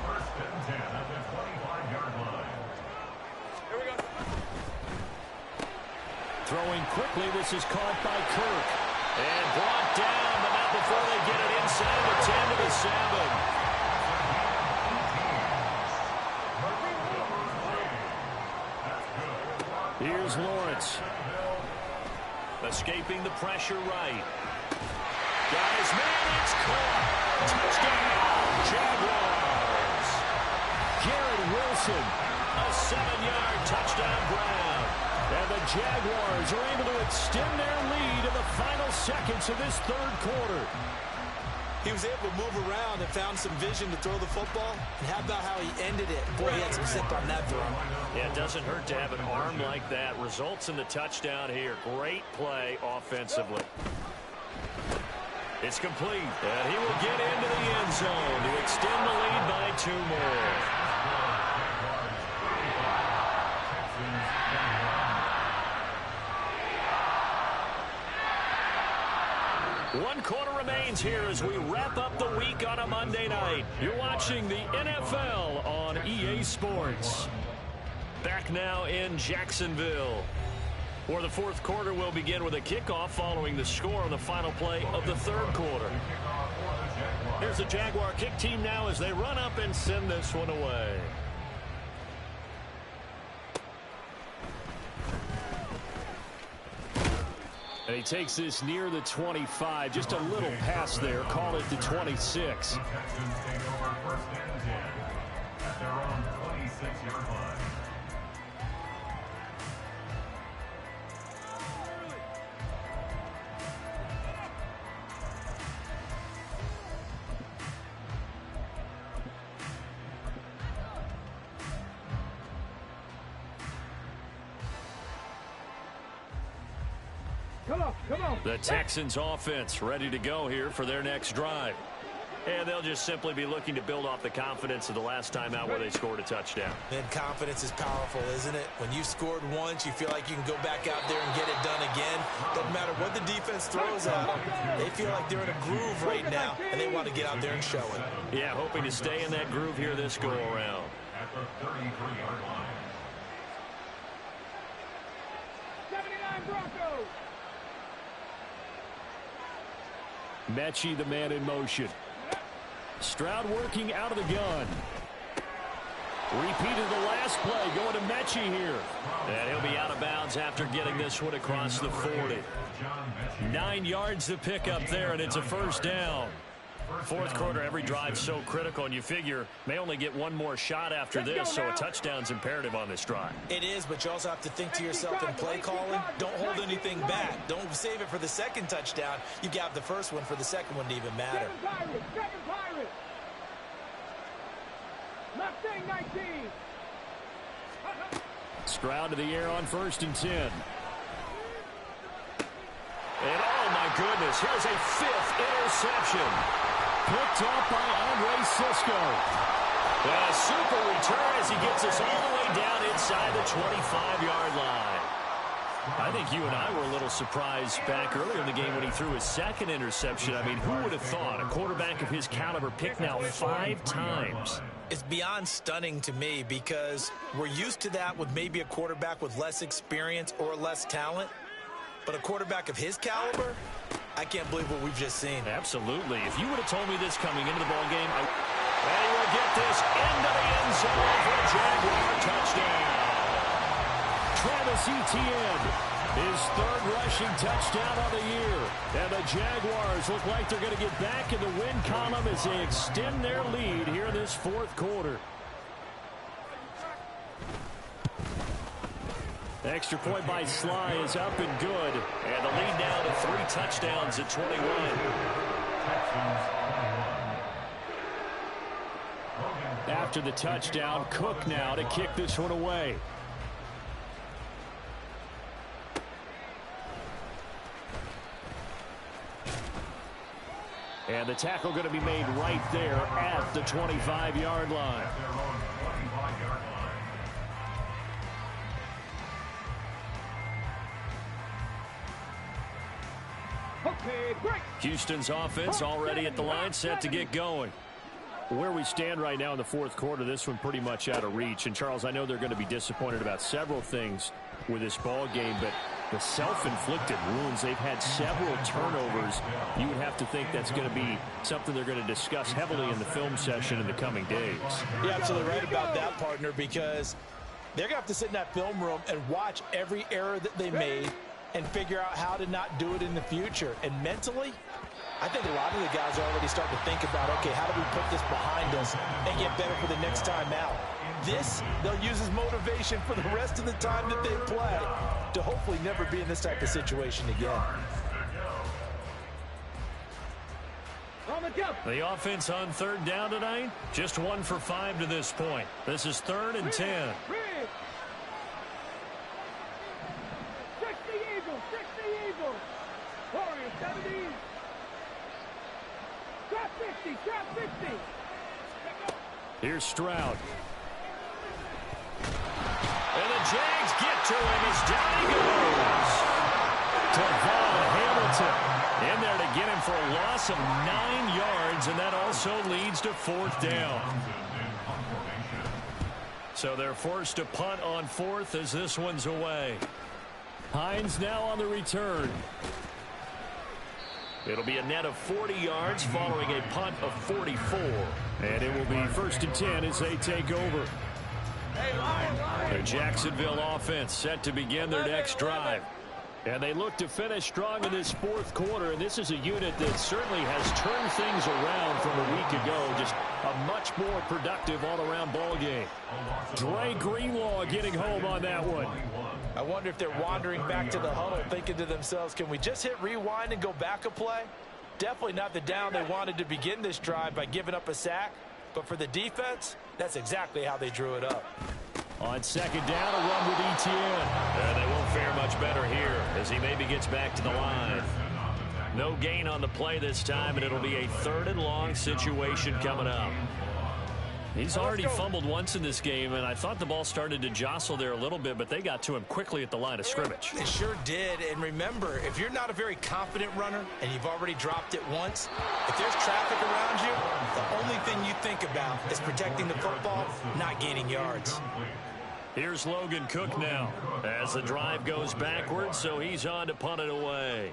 First and 10 at the 25-yard line. Here we go. Throwing quickly, this is caught by Kirk. And brought down, but not before they get it inside the 10 to the 7. Here's Lawrence. Escaping the pressure right. Got his man, it's caught. Touchdown, Jaguars. Garrett Wilson. A 7-yard touchdown grab. And the Jaguars are able to extend their lead in the final seconds of this 3rd quarter. He was able to move around and found some vision to throw the football. And how about how he ended it? Boy, he had some zip on that throw. Yeah, it doesn't hurt to have an arm like that. Results in the touchdown here. Great play offensively. It's complete. And he will get into the end zone to extend the lead by 2 more. One quarter remains here as we wrap up the week on a Monday night. You're watching the NFL on EA Sports. Back now in Jacksonville, where the 4th quarter will begin with a kickoff following the score on the final play of the 3rd quarter. Here's the Jaguar kick team now as they run up and send this one away. And he takes this near the 25. Just a little pass there. Call it the 26. The Texans take over first and 10 at their own 26-yard line. Come on, come on. The Texans offense ready to go here for their next drive. And they'll just simply be looking to build off the confidence of the last time out where they scored a touchdown. And confidence is powerful, isn't it? When you scored once, you feel like you can go back out there and get it done again. Doesn't matter what the defense throws at them. They feel like they're in a groove right now, and they want to get out there and show it. Yeah, hoping to stay in that groove here this go-around. At the 33-yard line. 79 Broncos. Mechie, the man in motion. Stroud working out of the gun. Repeated the last play, going to Mechie here. And he'll be out of bounds after getting this one across the 40. 9 yards to pick up there, and it's a first down. Fourth quarter, every drive so critical, and you figure may only get one more shot after this, so a touchdown's imperative on this drive. It is, but you also have to think to yourself in play calling, don't hold anything back. Don't save it for the second touchdown. You got the first one for the second one to even matter. Second Pirates. Mustang 19. Stroud to the air on 1st and 10. And oh my goodness, here's a 5th interception. Picked up by Andre Cisco. A super return as he gets us all the way down inside the 25-yard line. I think you and I were a little surprised back earlier in the game when he threw his second interception. I mean, who would have thought a quarterback of his caliber picked now 5 times? It's beyond stunning to me because we're used to that with maybe a quarterback with less experience or less talent. But a quarterback of his caliber, I can't believe what we've just seen. Absolutely. If you would have told me this coming into the ballgame, and he will get this into the end zone for a Jaguar touchdown. Travis Etienne, his 3rd rushing touchdown of the year. And the Jaguars look like they're going to get back in the win column as they extend their lead here in this 4th quarter. Extra point by Sly is up and good. And the lead now to 3 touchdowns at 21. After the touchdown, Cook now to kick this one away. And the tackle going to be made right there at the 25-yard line. Houston's offense already at the line, set to get going. Where we stand right now in the 4th quarter, this one pretty much out of reach. And, Charles, I know they're going to be disappointed about several things with this ball game, but the self-inflicted wounds, they've had several turnovers. You would have to think that's going to be something they're going to discuss heavily in the film session in the coming days. You're absolutely right about that, partner, because they're going to have to sit in that film room and watch every error that they made and figure out how to not do it in the future. And mentally, I think a lot of the guys are already starting to think about, okay, how do we put this behind us and get better for the next time out? This, they'll use as motivation for the rest of the time that they play to hopefully never be in this type of situation again. The offense on 3rd down tonight, just 1 for 5 to this point. This is 3rd and 10. 60 Eagles. Warriors 70. Trap 50. Here's Stroud. And the Jags get to him as down he goes. Devon Hamilton in there to get him for a loss of 9 yards, and that also leads to 4th down. So they're forced to punt on 4th as this one's away. Hines now on the return. It'll be a net of 40 yards following a punt of 44. And it will be 1st and 10 as they take over. The Jacksonville offense set to begin their next drive. And they look to finish strong in this 4th quarter. And this is a unit that certainly has turned things around from a week ago. Just a much more productive all-around ball game. Dre Greenlaw getting home on that one. I wonder if they're wandering back to the huddle thinking to themselves, can we just hit rewind and go back a play? Definitely not the down they wanted to begin this drive by giving up a sack. But for the defense, that's exactly how they drew it up. On 2nd down, a run with Etienne. And they will fare much better here as he maybe gets back to the line. No gain on the play this time, and it'll be a 3rd and long situation coming up. He's already fumbled once in this game, and I thought the ball started to jostle there a little bit, but they got to him quickly at the line of scrimmage. They sure did, and remember, if you're not a very confident runner and you've already dropped it once, if there's traffic around you, the only thing you think about is protecting the football, not gaining yards. Here's Logan Cook now as the drive goes backwards, so he's on to punt it away.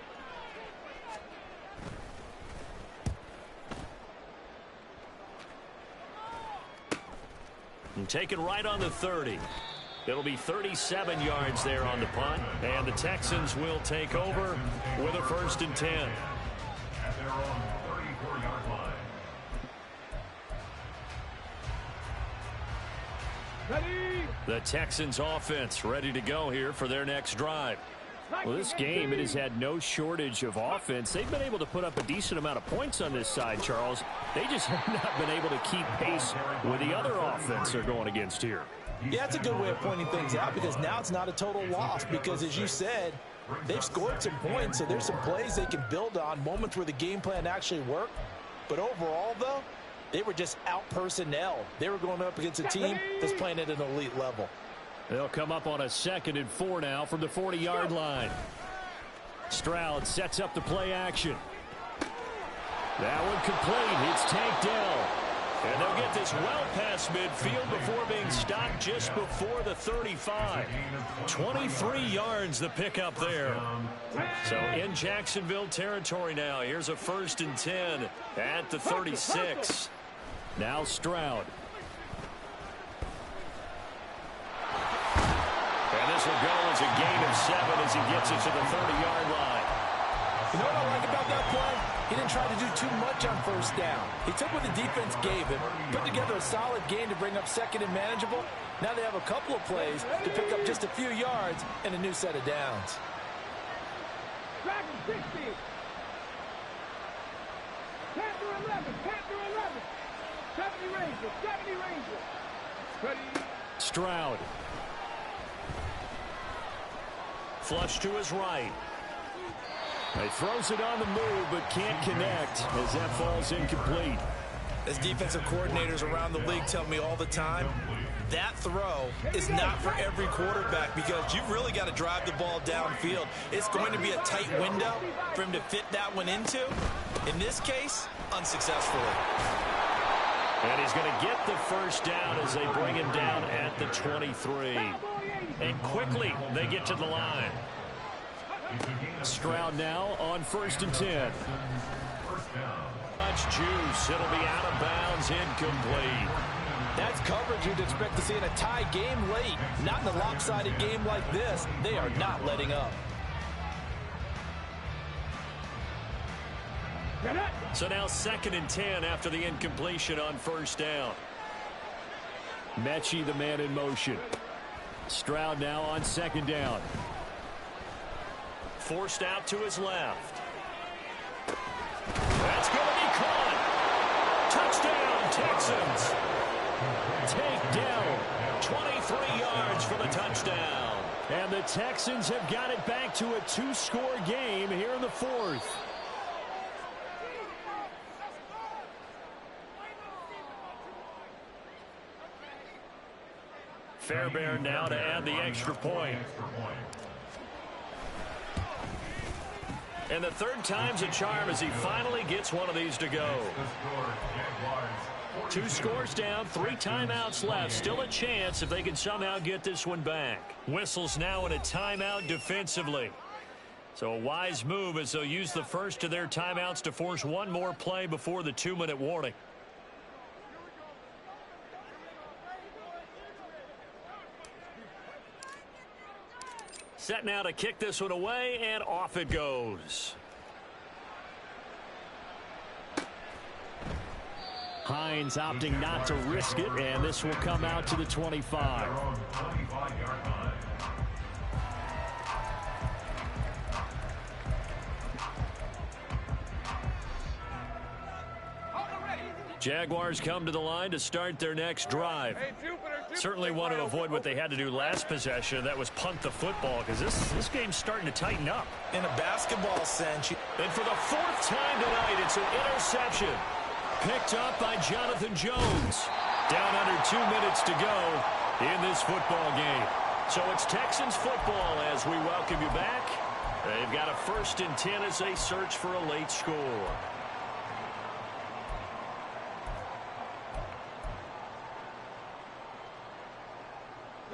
And taken right on the 30. It'll be 37 yards there on the punt, and the Texans will take over with a 1st and 10. At their own 34-yard line. Ready. The Texans offense ready to go here for their next drive. Well, this game, it has had no shortage of offense. They've been able to put up a decent amount of points on this side, Charles. They just have not been able to keep pace with the other offense they're going against here. Yeah, that's a good way of pointing things out because now it's not a total loss because, as you said, they've scored some points, so there's some plays they can build on, moments where the game plan actually worked. But overall, though, they were just out-personnel. They were going up against a team that's playing at an elite level. They'll come up on a 2nd and 4 now from the 40-yard line. Stroud sets up the play action. That one complete. It's tanked down. And they'll get this well past midfield before being stopped just before the 35. 23 yards the pickup there. So in Jacksonville territory now. Here's a 1st and 10 at the 36. Now Stroud. And this will go as a gain of 7 as he gets it to the 30-yard line. You know what I like about that play? He didn't try to do too much on 1st down. He took what the defense gave him, put together a solid game to bring up 2nd and manageable. Now they have a couple of plays to pick up just a few yards and a new set of downs. Dragon 60. Panther 11. Panther 11. 70 Rangers. 70 Rangers. Ready. Stroud. Flush to his right. He throws it on the move, but can't connect as that falls incomplete. As defensive coordinators around the league tell me all the time, that throw is not for every quarterback because you've really got to drive the ball downfield. It's going to be a tight window for him to fit that one into. In this case, unsuccessfully. And he's going to get the 1st down as they bring him down at the 23. And quickly they get to the line. Stroud now on 1st and 10. Much juice. It'll be out of bounds, incomplete. That's coverage you'd expect to see in a tie game late. Not in a lopsided game like this. They are not letting up. So now 2nd and 10 after the incompletion on 1st down. Mechie, the man in motion. Stroud now on 2nd down. Forced out to his left. That's going to be caught. Touchdown, Texans. Take down. 23 yards for the touchdown. And the Texans have got it back to a 2-score game here in the 4th. Fairbairn now to add the extra point. And the 3rd time's a charm as he finally gets one of these to go. 2 scores down, 3 timeouts left. Still a chance if they can somehow get this one back. Whistles now in a timeout defensively. So a wise move as they'll use the first of their timeouts to force one more play before the 2-minute warning. Set now to kick this one away, and off it goes. Hines opting not to risk it, and this will come out to the 25. Jaguars come to the line to start their next drive. Hey, Jupiter, Certainly want to avoid what they had to do last possession. That was punt the football, because this game's starting to tighten up. In a basketball sense. And for the fourth time tonight, it's an interception. Picked up by Jonathan Jones. Down under 2 minutes to go in this football game. So it's Texans football as we welcome you back. They've got a 1st and 10 as they search for a late score.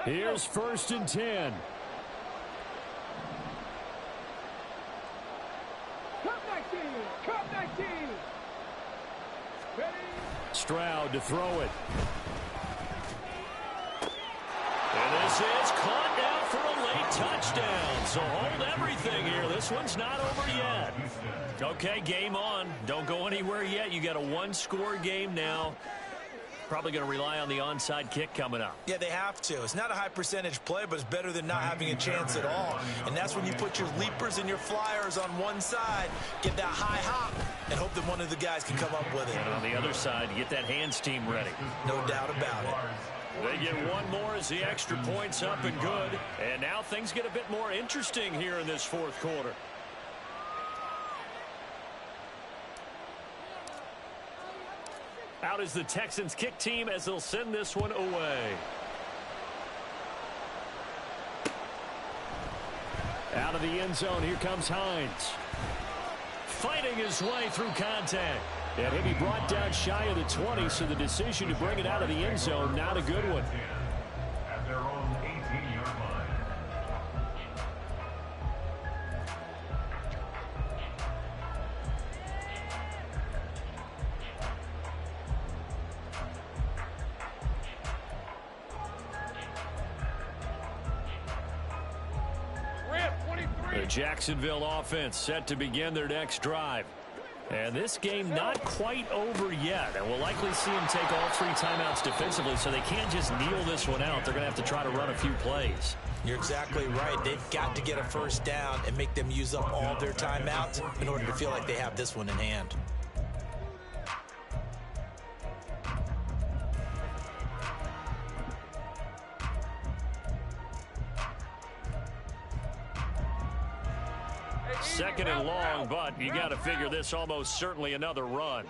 Here's 1st and 10. Cut 19. Ready? Stroud to throw it. And this is caught now for a late touchdown. So hold everything here. This one's not over yet. Okay, game on. Don't go anywhere yet. You got a 1-score game now. Probably going to rely on the onside kick coming up. Yeah, they have to. It's not a high percentage play, but it's better than not having a chance at all. And that's when you put your leapers and your flyers on one side, get that high hop, and hope that one of the guys can come up with it. And on the other side, get that hands team ready. No doubt about it. They get one more as the extra point's up and good. And now things get a bit more interesting here in this 4th quarter. Out is the Texans kick team as they'll send this one away. Out of the end zone, here comes Hines. Fighting his way through contact. And he'll be brought down shy of the 20, so the decision to bring it out of the end zone, not a good one. At their own 18-yard line. The Jacksonville offense set to begin their next drive. And this game not quite over yet. And we'll likely see them take all 3 timeouts defensively, so they can't just kneel this one out. They're going to have to try to run a few plays. You're exactly right. They've got to get a 1st down and make them use up all their timeouts in order to feel like they have this one in hand. Second and long, but you got to figure this almost certainly another run.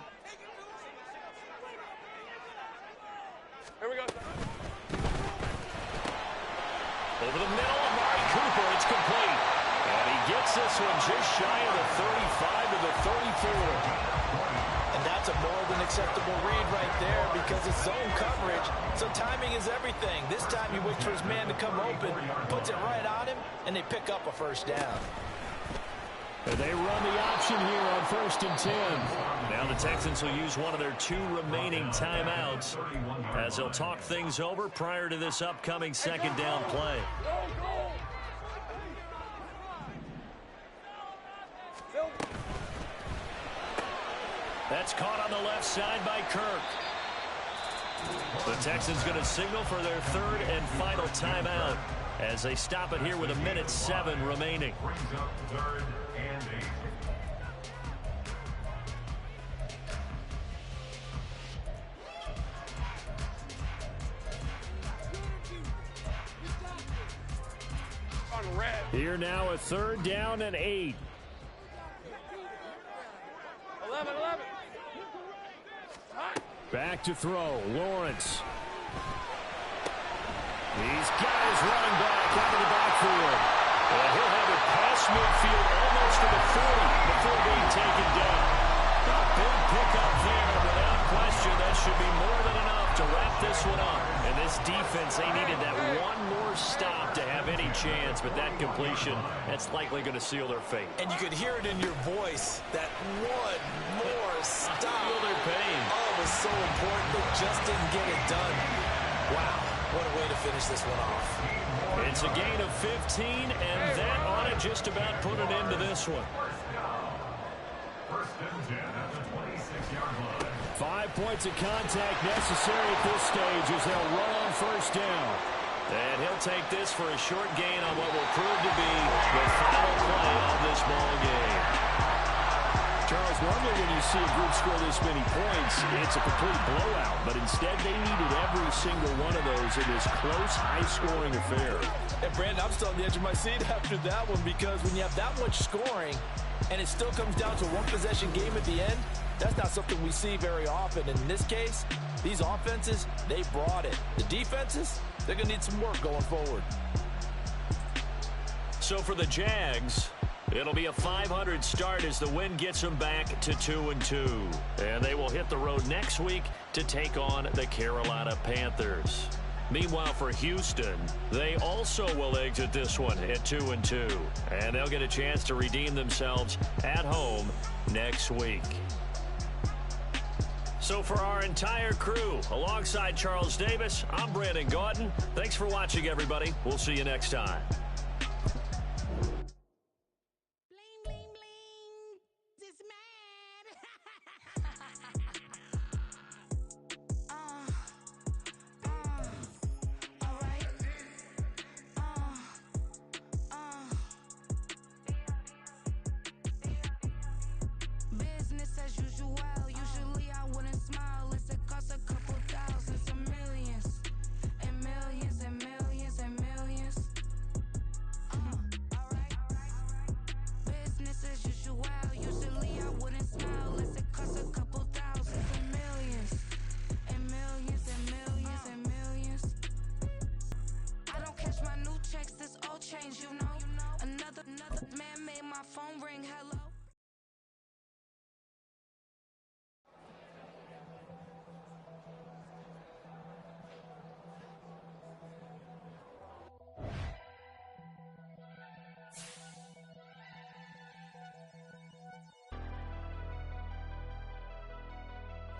Here we go. Over the middle, Amari Cooper, it's complete. And he gets this one just shy of the 35 to the 34. And that's a more than acceptable read right there because it's zone coverage, so timing is everything. This time he waits for his man to come open, puts it right on him, and they pick up a 1st down. And they run the option here on 1st and 10. Now the Texans will use one of their 2 remaining timeouts as they'll talk things over prior to this upcoming 2nd down play. That's caught on the left side by Kirk. The Texans going to signal for their 3rd and final timeout as they stop it here with 1:07 remaining. Brings up 3rd and 8. Here now a 3rd down and 8. 11. Back to throw. Lawrence. He's got his running back out of the backfield. And he'll have it past midfield almost to the 40 before being taken down. A big pickup there without question. That should be more than enough to wrap this one up. And this defense, they needed that one more stop to have any chance. But that completion, that's likely going to seal their fate. And you could hear it in your voice, that one more stop. Feel their pain. Oh, it was so important. They just didn't get it done. Wow, what a way to finish this one off. It's a gain of 15, and that ought to just about put an end to this one. First and 10 at the 26-yard line. 5 points of contact necessary at this stage as they'll run on 1st down. And he'll take this for a short gain on what will prove to be the final play of this ball game. Charles, Charles, normally when you see a group score this many points, it's a complete blowout. But instead, they needed every single one of those in this close, high-scoring affair. And, Brandon, I'm still on the edge of my seat after that one, because when you have that much scoring and it still comes down to a one-possession game at the end, that's not something we see very often. And in this case, these offenses, they brought it. The defenses, they're going to need some work going forward. So for the Jags, it'll be a .500 start as the win gets them back to 2-2. And they will hit the road next week to take on the Carolina Panthers. Meanwhile, for Houston, they also will exit this one at 2-2. And they'll get a chance to redeem themselves at home next week. So for our entire crew, alongside Charles Davis, I'm Brandon Gaudin. Thanks for watching, everybody. We'll see you next time.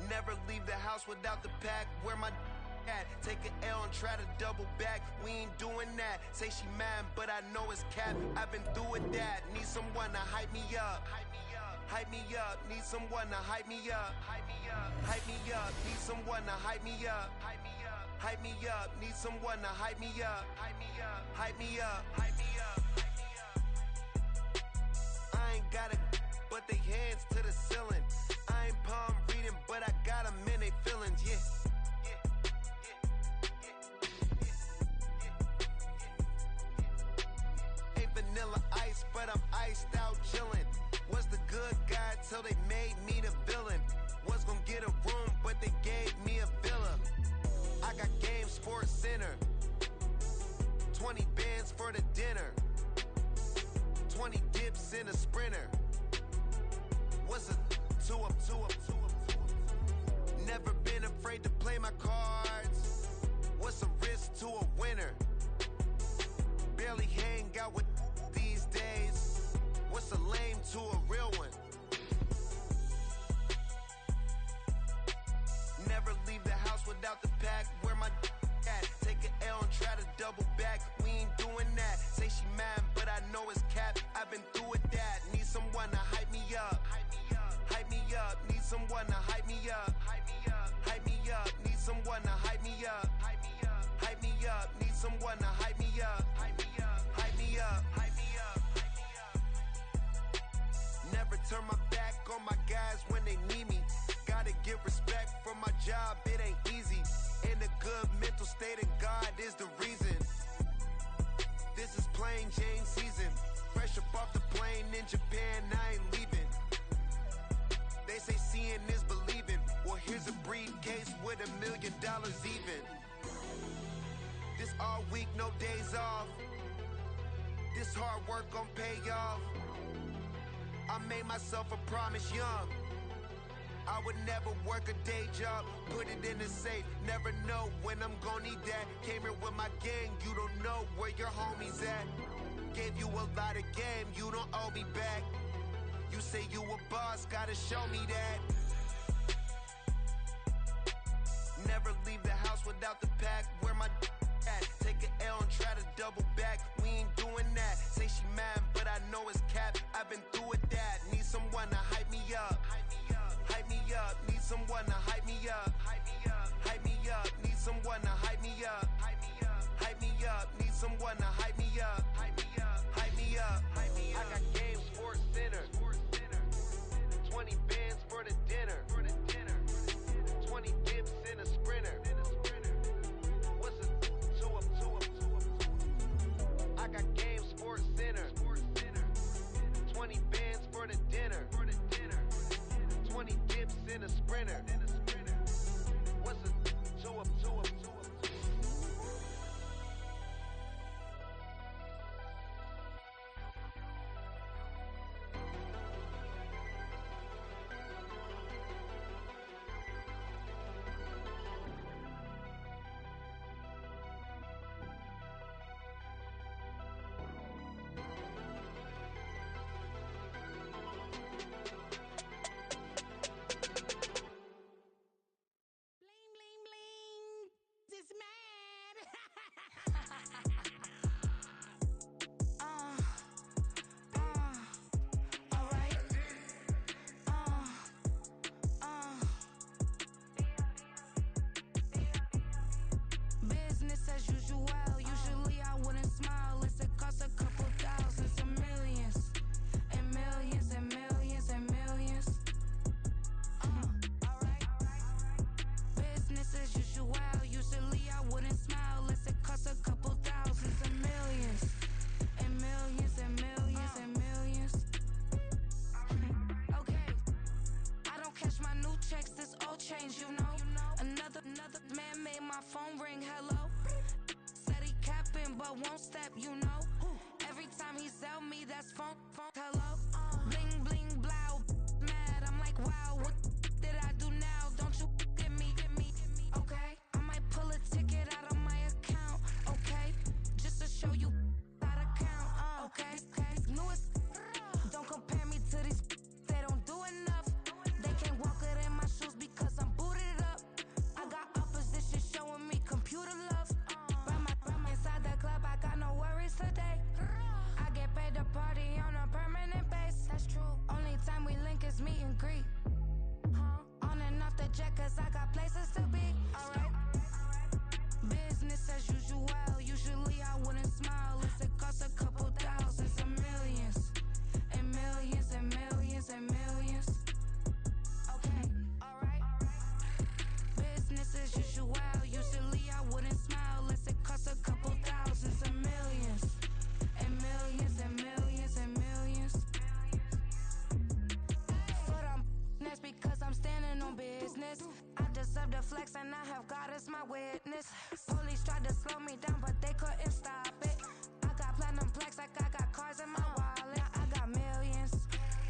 Never leave the house without the pack. Where my at? Take an L and try to double back. We ain't doing that. Say she mad, but I know it's cap. I've been through with that. Need someone to hype me up. Hype me up. Need someone to hype me up. Hype me up. Hype me up. Need someone to hype me up. Hype me up. Hype me up. Need someone to hype me up. Hype me up. Hype me up. Hype me up. Hype me up. I ain't got it, but they hands to the ceiling. I ain't palm reading, but I got them in they feelings, yeah. Ain't vanilla ice, but I'm iced out chillin'. Was the good guy till they made me the villain. Was gonna get a room, but they gave me a villa. I got Game Sports Center. 20 bands for the dinner. 20 dips in a Sprinter. What's a two up? Never been afraid to play my cards. What's a risk to a winner? Barely hang out with these days. What's a lame to a real one? Never leave the house without the pack. Where my at? Take an L and try to double back. We ain't doing that. Say she mad, but I know it's cap. I've been through with that. Need someone to hype me up. Hype me up, need someone to hype me up. Hype me up, hype me up, need someone to hype me up. Hype me up, hype me up, need someone to hype me up. Hype me up, hype me up, hype me up, hype me up. Never turn my back on my guys when they need me. Gotta give respect for my job, it ain't easy. In a good mental state and God is the reason. This is plain Jane season. Fresh up off the plane in Japan, I ain't leaving. They say seeing is believing. Well, here's a briefcase with $1 million even. This all week, no days off. This hard work gon' pay off. I made myself a promise young. I would never work a day job, put it in the safe. Never know when I'm gon' need that. Came here with my gang, you don't know where your homies at. Gave you a lot of game, you don't owe me back. You say you a boss, gotta show me that. Never leave the house without the pack. Where my at? Take an L and try to double back. We ain't doing that. Say she mad, but I know it's cap. I've been through with that. Need someone to hype me up. Hype me up. Need someone to hype me up. Hype me up. Hype me up. Need someone to hype me up. Hype me up. Hype me up. Need someone to hype me up. Hype me up. Hype me up. Hype me up. I got Game Sports Center. 20 big in a sprinter. What's a two up? Business as usual. Usually I wouldn't smile. It's it costs a couple thousands and millions. And millions and millions and millions. Alright. Business as usual. Usually I wouldn't smile. Unless it costs a couple thousands and millions. And millions and millions and millions. Okay. I don't catch my new checks, this old change, you know. Another man made my phone ring, hello. Said he capping, but won't step, you know. Every time he sell me, that's phone, hello. Bling, bling, blow, mad. I'm like, wow, what did I do now? Don't you get me, okay? I might pull a ticket out of my account, okay? Just to show you how to count, okay? Newest, don't compare me to these, they don't do enough. They can't walk it in my shoes because I'm booted up. I got opposition showing me computer love. Run my inside the club, I got no worries today. I get paid to party on a permanent base. That's true. Only time we link is meet and greet. On and off the jet, cause I got places to be. Alright. Business as usual. Usually I wouldn't smile. Unless it costs a couple thousands and millions. And millions and millions and millions. Okay, alright. Business as usual. Usually I wouldn't smile unless it costs a couple thousands and millions. And millions and millions and millions. Foot on that's because I'm standing on business. I deserve the flex and I have God as my witness. Police tried to slow me down but they couldn't stop it. I got platinum plaques like I got cars in my wallet. I got millions.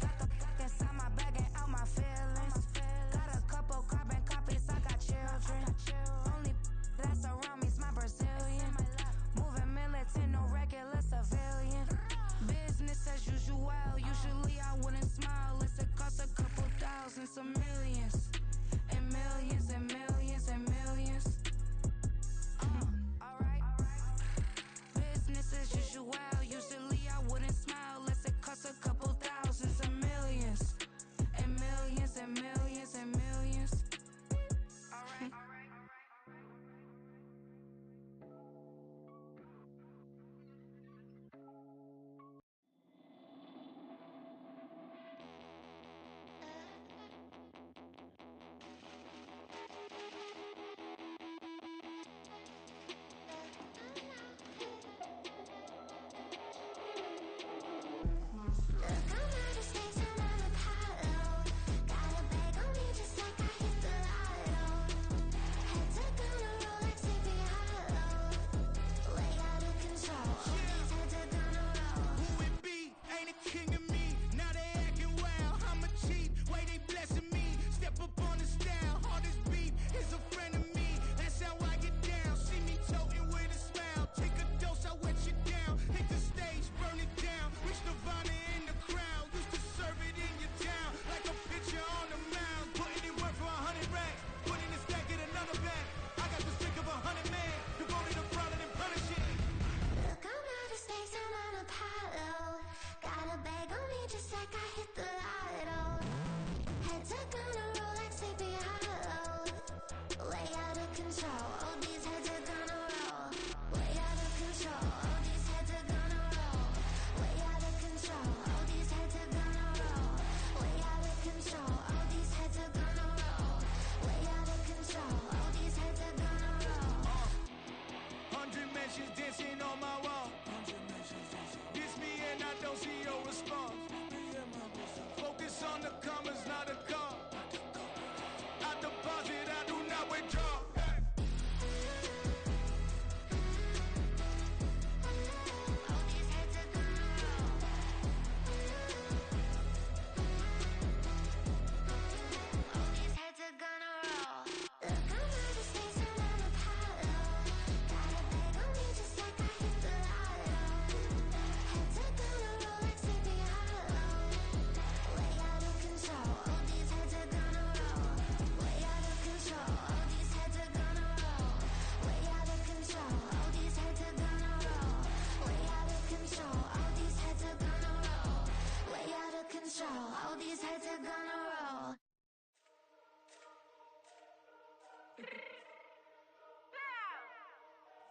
Got the fuck inside my bag and out my feelings. Got a couple carbon copies, I got children. Only that's around me's my Brazilian. Moving militant, no regular civilian. Business as usual. Usually I wouldn't smile unless it costs a couple thousands of millions. And millions and millions and millions. Alright. Business as usual. Usually I wouldn't smile unless it costs a couple thousands of millions. And millions and millions and millions. Alright.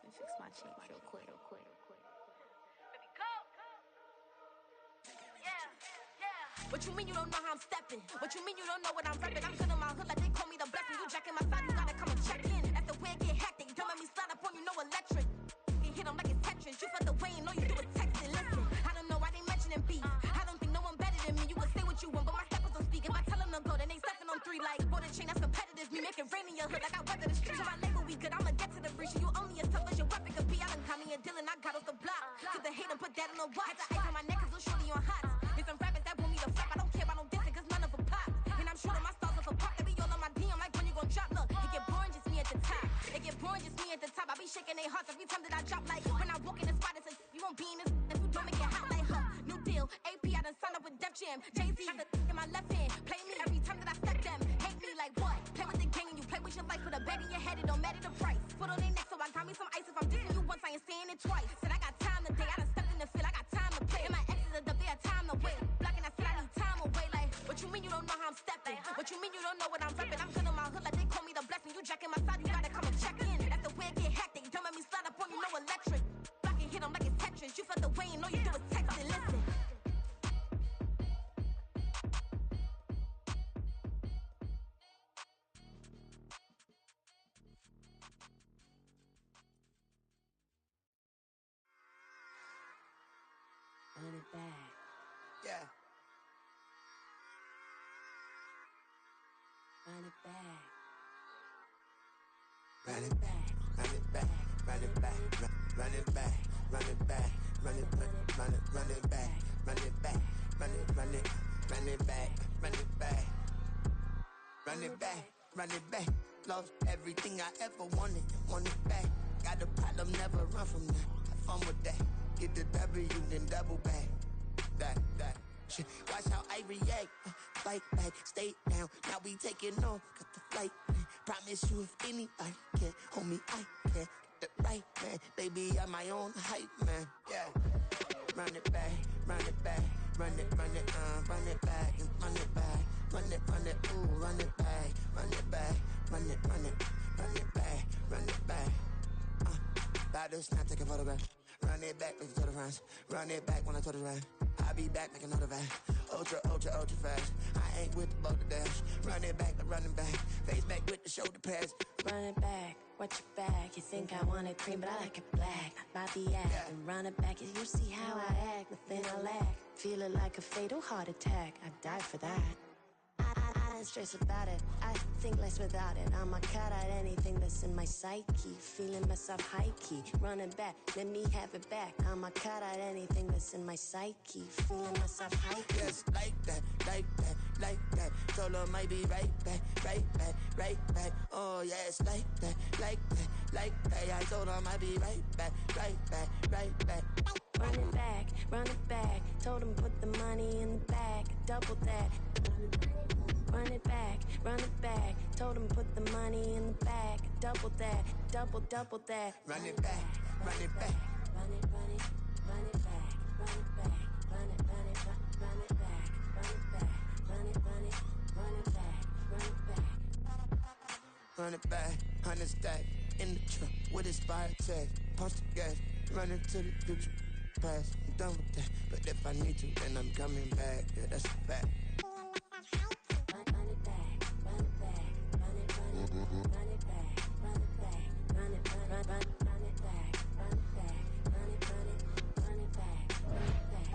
and fix my change real quick. What you mean you don't know how I'm stepping? What you mean you don't know what I'm repping? I'm good in my hood like they call me the blessing. You jacking my side, you gotta come and check in. That's the way it get hectic. Don't make me slide up on you, no electric. You hit them like it's Tetris. You felt the way and all you do is texting. Listen, I don't know why they mentioning beef. I don't think no one better than me. You can say what you want, but my steppers don't speak. If I tell them to go, then they stepping on 3 like border chain. That's competitive. Me make it rain in your hood like I weather the street. So my label we good. I'ma get to the breach. You only as tough as your weapon could be. I done call me a Dylan. I got off the block. Took the hate and put that on the watch. Had the ice on my neck 'cause little shorty on hot. Here's some rappers that want me to flop. I don't care about no dissing 'cause none of them pop. And I'm shooting my stars off a pop. They be all on my DM like when you gon' drop. Look, it get boring just me at the top. It get boring just me at the top. I be shaking their hearts every time that I drop. Like when I walk in the spot, it says you won't be in this. If you don't make it hot like new deal. AP, I done signed up with Def Jam. Jay-Z got the in my left hand. Play me every time that I step them. Hate me like what? Play with the gang and you play with your life. Put a bag in your head, it don't matter the price. Put on their neck, so I got me some ice. If I'm dissing you once, I ain't saying it twice. Said I got time today. I done stepped in the field. I got time to play. And my exes are up, they had time to wait. Blocking, I said I need time away. Like, what you mean you don't know how I'm stepping? What you mean you don't know what I'm repping? I'm good in my hood like they call me the blessing. You jacking my side, you gotta come and check in. That's the way it get hectic. Don't make me slide up on you, no electric. Blocking, hit them like it's Tetris. You felt the way and all you do is text and listen. Run it back. Yeah. Run it back. Run it back, run it back, run it back, run it back, run it back, run it back, run it back, run it back, run it back, run it back, run it back, run it back. Lost everything I ever wanted, want it back. Got a problem, never run from that. Have fun with that. Get the W, then double back. That shit. Watch how I react. Fight back, stay down. Now we taking off, got the flight. Promise you if anybody can, homie, I can. Get the right man, baby, I'm my own hype man. Yeah. Run it back, run it back, run it back, and run it back, run it, ooh, run it back, run it back, run it back, run it back. About to snap, take a photograph. Run it back, make it to the runs. Run it back when I told it right. I'll be back, make another back. Ultra fast. I ain't with the boat to dash. Run it back, running back. Face back with the shoulder pads. Run it back, watch your back. You think I want it cream, but I like it black. Bobby act and run it back. You see how I act, nothing I lack. Feel it like a fatal heart attack. I'd die for that. I don't stress about it. I think less without it. I'ma cut out anything that's in my psyche. Feeling myself high key. Running back, let me have it back. I'ma cut out anything that's in my psyche. Feeling myself high key. Yes, like that, like that, like that. Told her might be right back, right back, right back. Oh yes, like that, like that, like that. I told her might be right back, right back, right back. Run it back, run it back. Told him put the money in the bag. Double that. Run it back, run it back. Told him put the money in the bag. Double that, double that. Run it back, run it back. Run it, run it, run it back. Run it back, run it, run it, run it back. Run it back, run it, run it, run it back. Run it back. Run it back, 100 stack. In the truck with expired tag. Punch the gas, running to the future. Past, I'm done with that. But if I need to, then I'm coming back. Yeah, that's a fact. Run it back, run it back, run it, run it, run it back, run it back, run it, run it back, run it back, run it, run it, run it back, run it back.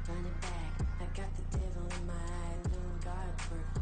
Run it back, I got the devil in my eye, doing guard work.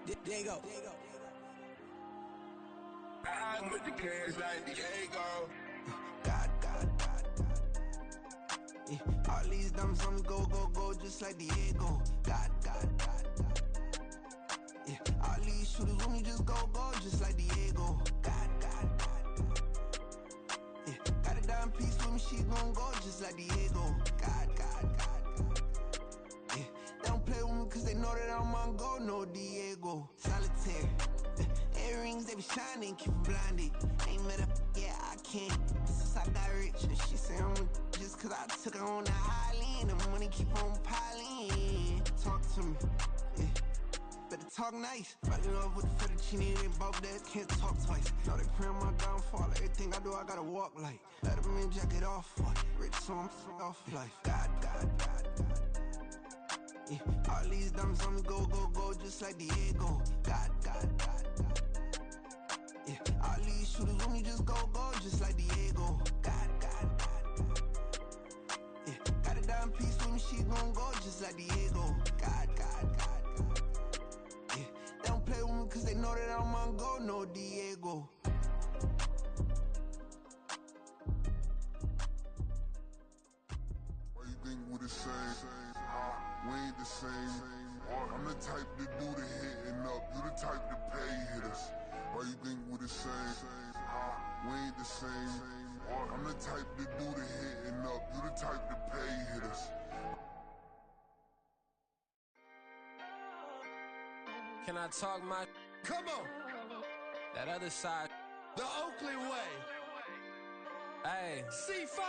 Diego. I'm with the cash like Diego. God. Yeah, all these diamonds on me go, just like Diego. God. Yeah, all these shooters with me just go, just like Diego. God. Yeah, got a dime piece with me, she gon' go just like Diego. God. Yeah, they don't play with me cause they know that I'm on go, no Diego. Solitaire. Earrings, they be shining, keep them blinded. Ain't met up, yeah, I can't. Since I got rich, and she say I'm just cause I took her on the island. The money keep on piling. Talk to me, yeah. Better talk nice. Fucking up with the fettuccine and both that can't talk twice. Know they pray on my downfall. Everything I do, I gotta walk like. Let them in, jacket off. Rich, so I'm off life. God. Yeah, all these diamonds on me go, just like Diego. God. Yeah, all these shooters with me just go, just like Diego. God. Yeah, got a dime piece with me, she gon' go just like Diego. God. Yeah, they don't play with me cause they know that I'm on go, no Diego. Why you think we the same? We ain't the same. I'm the type to do the hitting up, you the type to pay hitters. Why you think we the same? We ain't the same. I'm the type to do the hitting up, you the type to pay hitters. Can I talk my? Come on. That other side. The Oakley way. Hey. C5.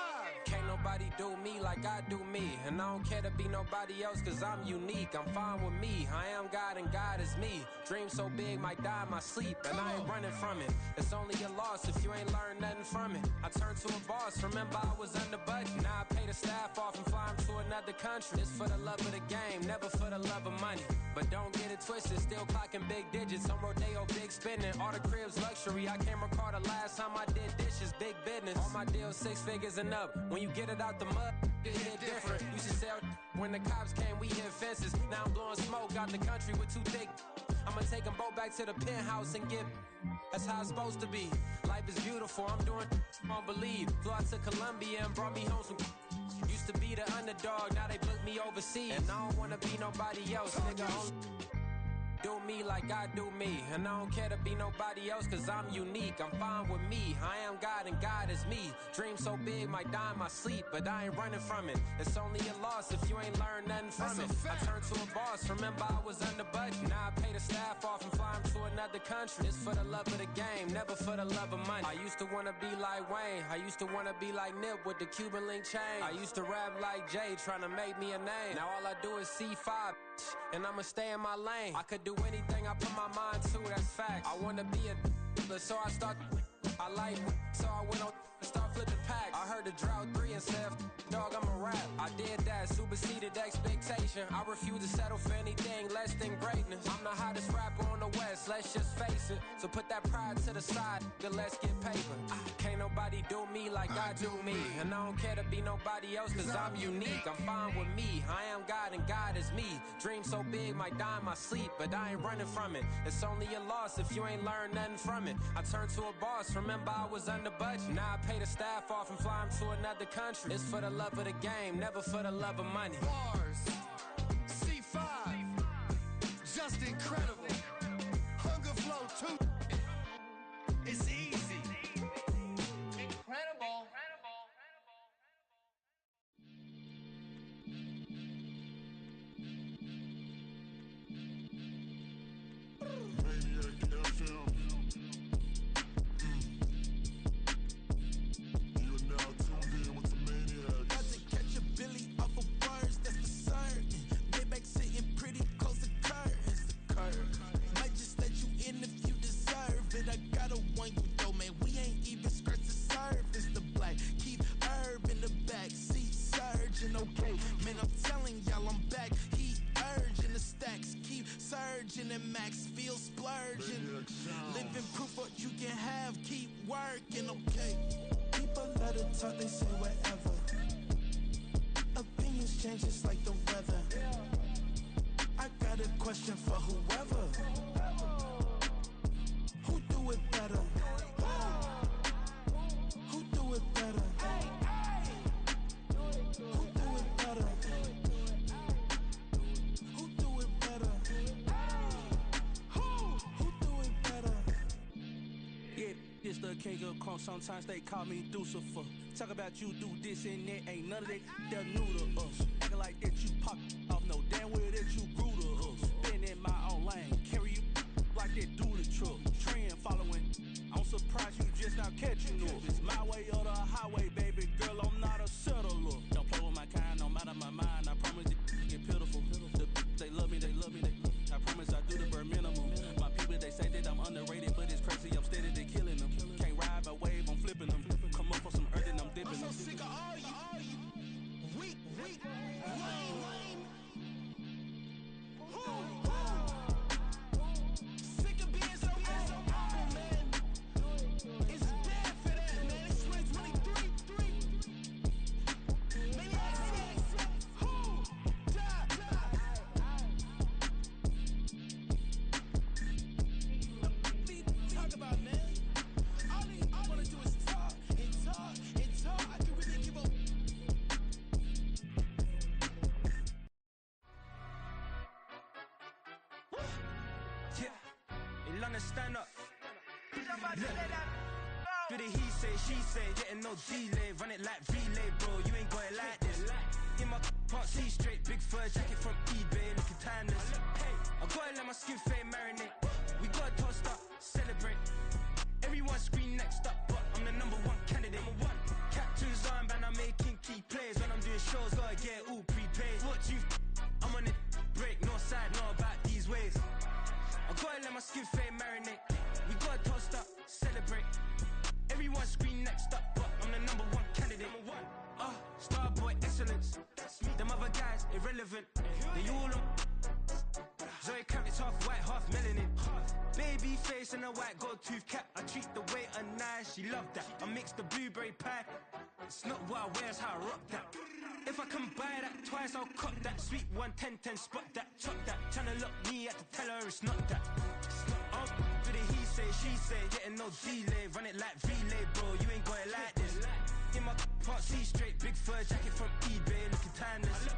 Can't nobody do me like I do me. And I don't care to be nobody else cause I'm unique. I'm fine with me. I am God and God is me. Dream so big might die in my sleep. And I ain't running from it. It's only a loss if you ain't learned nothing from it. I turned to a boss. Remember I was under budget. Now I pay the staff off and fly them to another country. It's for the love of the game, never for the love of money. But don't get it twisted. Still clocking big digits. On Rodeo, big spending. All the cribs luxury. I can't recall the last time I did dishes. Big business. All my deals 6 figures and up. When you get it out the mud, it hit different. Used to sell when the cops came, we hit fences. Now I'm blowing smoke out the country with 2 thick. I'ma take them both back to the penthouse and get. That's how it's supposed to be. Life is beautiful. I'm doing you won't believe. Flew out to Colombia and brought me home some. Used to be the underdog, now they book me overseas. And I don't wanna be nobody else, nigga. Do me like I do me. And I don't care to be nobody else cause I'm unique. I'm fine with me. I am God and God is me. Dream so big might die in my sleep. But I ain't running from it. It's only a loss if you ain't learned nothing from it. I turned to a boss. Remember I was under budget. Now I pay the staff off and fly them to another country. It's for the love of the game, never for the love of money. I used to wanna be like Wayne. I used to wanna be like Nip with the Cuban link chain. I used to rap like Jay trying to make me a name. Now all I do is C5 and I'ma stay in my lane. I could do anything I put my mind to, that's fact. I wanna be a so I start. I like so I went on and start flipping packs. I heard the drought 3 and said, dog, I'm a rap. I did that, superseded expectation. I refuse to settle for anything less than greatness. I'm the hottest rapper on the West, let's just face it. So put that pride to the side, then let's get paper. Can't nobody do me like I do me. And I don't care to be nobody else cause I'm unique. I'm fine with me, I am God and God is me. Dream so big might die in my sleep. But I ain't running from it. It's only a loss if you ain't learned nothing from it. I turned to a boss, remember I was under budget. Now I pay the staff off and fly them to another country. It's for the love of the game, never for the love of money. Bars, C5, just incredible. Hunger Flow 2, it's easy. Incredible. Maniac FM. You are now tuned in with the Maniacs. Got to catch a Billy off of words, that's for certain. Maybach sitting pretty close to curtains. The curve might just let you in if you deserve it. I gotta warn you though, man, we ain't even scratched the surface. The black keep herb in the back seat surging. Okay, man, I'm telling y'all I'm back. Heat urging the stacks keep surging and max feel splurging. Living proof what you can have, keep working. Okay, people let it talk, they say whatever. Opinions change just like the weather. I got a question for whoever. nigga crunk, sometimes they call me Lucifer. Talk about you do this and that, ain't none of that, they're new to us. Acting like that you pop off, no damn well that you grew to us. Been in my own lane, carry you like that do the truck. Trend following, I'm surprised you just now catching up. It's my way or the highway, baby girl, I'm not a settler. Don't play with my kind, no matter my mind, I promise it get pitiful. They love me, I promise I do the bare minimum. My people, they say that I'm underrated, but it's crazy, I'm steady, they killing them. Can't ride my wave, I'm flipping them. Come up for some earth and I'm dipping them. I'm so sick of all you weak, lame. Sick of being so humble, man. It's dead for that, man. It's 2023. Maniacs, who die? Talk about, man. All they wanna do is talk and talk and talk. I can really give up. Yeah, in London, stand up. Look. Do the he say, she say, getting no delay. Run it like relay, bro, you ain't got it like this. In my can't see straight, big fur jacket from eBay, looking timeless. I gotta let my skin fade marinate. We gotta toast up, celebrate. Everyone scream next up, but I'm the number one candidate. Captain's armband, I'm making key plays. When I'm doing shows, gotta get all prepaid. What you I'm on it, break, no side, no about these ways. I gotta let my skin fade marinate. We gotta toast up, celebrate. Everyone scream next up, but I'm the number one candidate. Starboy excellence. Them other guys irrelevant. They all on. Zoe Kravitz half white, half melanin. Baby face and a white gold tooth cap. I treat the waiter nice, she love that. I mix the blueberry pie. It's not what I wear, it's how I rock that. If I can buy that twice, I'll cut that. Sweet 110, spot that, chop that. Tryna lock me, I have to tell her it's not that. Do the he say, she say, getting no delay. Run it like relay, bro, you ain't got it like this. In my can't see straight, big fur jacket from eBay, looking timeless.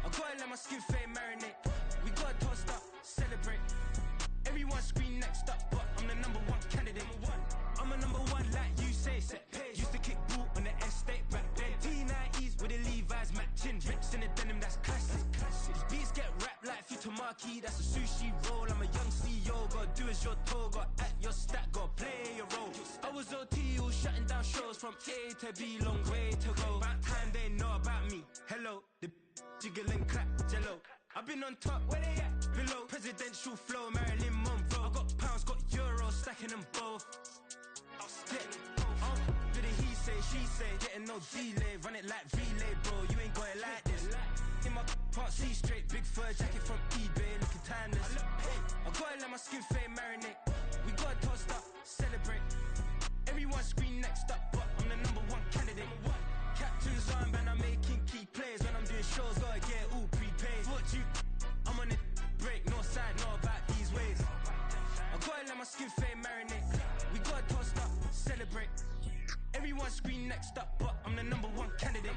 I gotta let my skin fade marinate. We gotta toast up, celebrate. Everyone scream next up, but I'm the number one candidate. I'm a number one like you say, set page. Used to kick boot on the estate back then. T90s with the Levi's matching. Rips in the denim, that's classic. These beats get wrapped like Futamaki, that's a sushi roll. I'm a young CEO, gotta do as you're told. Gotta act your stat, gotta play your role. I was OT, all shutting down shows from A to B, long way to go. About time they know about me. Hello, the jiggle and clap, jello. I've been on top, where they at? Below, presidential flow, Marilyn Monroe. I got pounds, got euros, stacking them both. Do the he say, she say, getting no delay. Run it like relay, bro, you ain't got it like this. In my can't see straight, big fur jacket from eBay, looking timeless. I gotta let my skin fade marinate. We gotta toast up, celebrate. Everyone scream next up, but I'm the number one candidate. Captain's armband, I'm making key plays. When I'm doing shows, gotta get all prepaid. What you I'm on it, break, no side, no about these ways. I gotta let my skin fade marinate. We gotta toast up, celebrate. Everyone scream next up, but I'm the number one candidate.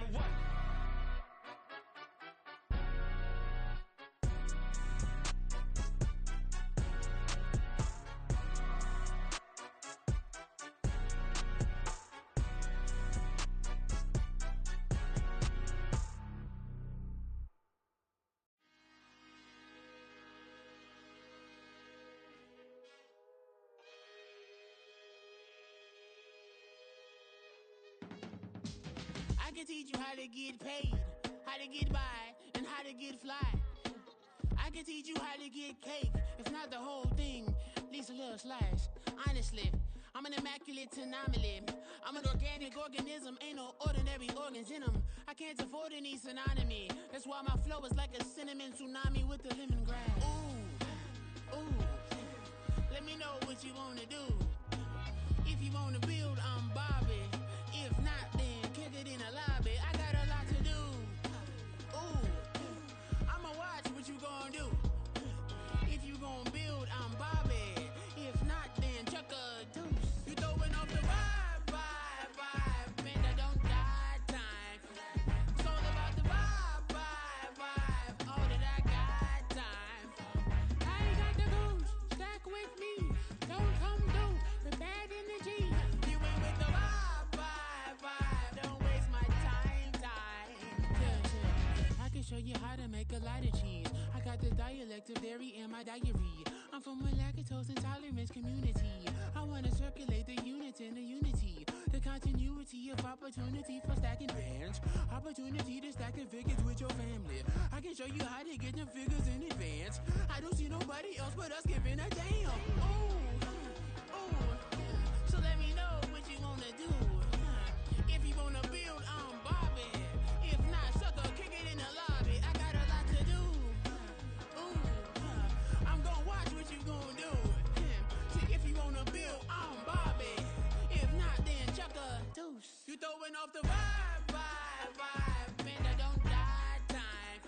I can teach you how to get paid, how to get by, and how to get fly. I can teach you how to get cake, if not the whole thing, at least a little slice. Honestly, I'm an immaculate anomaly. I'm an organic organism, ain't no ordinary organs in them. I can't afford any synonymy. That's why my flow is like a cinnamon tsunami with the lemongrass. Ooh, ooh, let me know what you wanna do. If you wanna build, I'm Bobby. If not, then kick it in the lobby. I got a lot to do. Ooh, I'ma watch what you gonna do. If you gonna build, I'm Bobby. If not, then chuck a deuce. You throwing off the vibe, man, I don't die time. It's all about the vibe, all that I got time. I ain't got the goose, stack with me. Don't come through with bad energy. You ain't like a lot of cheese. I got the dialect of dairy in my diary. I'm from a lactose intolerance community. I want to circulate the units in the unity. The continuity of opportunity for stacking bands. Opportunity to stack figures with your family. I can show you how to get them figures in advance. I don't see nobody else but us giving a damn. Ooh, ooh. So let me know what you wanna do. If you wanna build, I'm Bobby. If not, sucker, kick it in the lobby. I got a lot to do. Ooh, I'm gonna watch what you gonna do. See, if you wanna build, I'm Bobby. If not, then chuck a deuce. You throwing off the vibe, vibe, vibe. Man, I don't die time.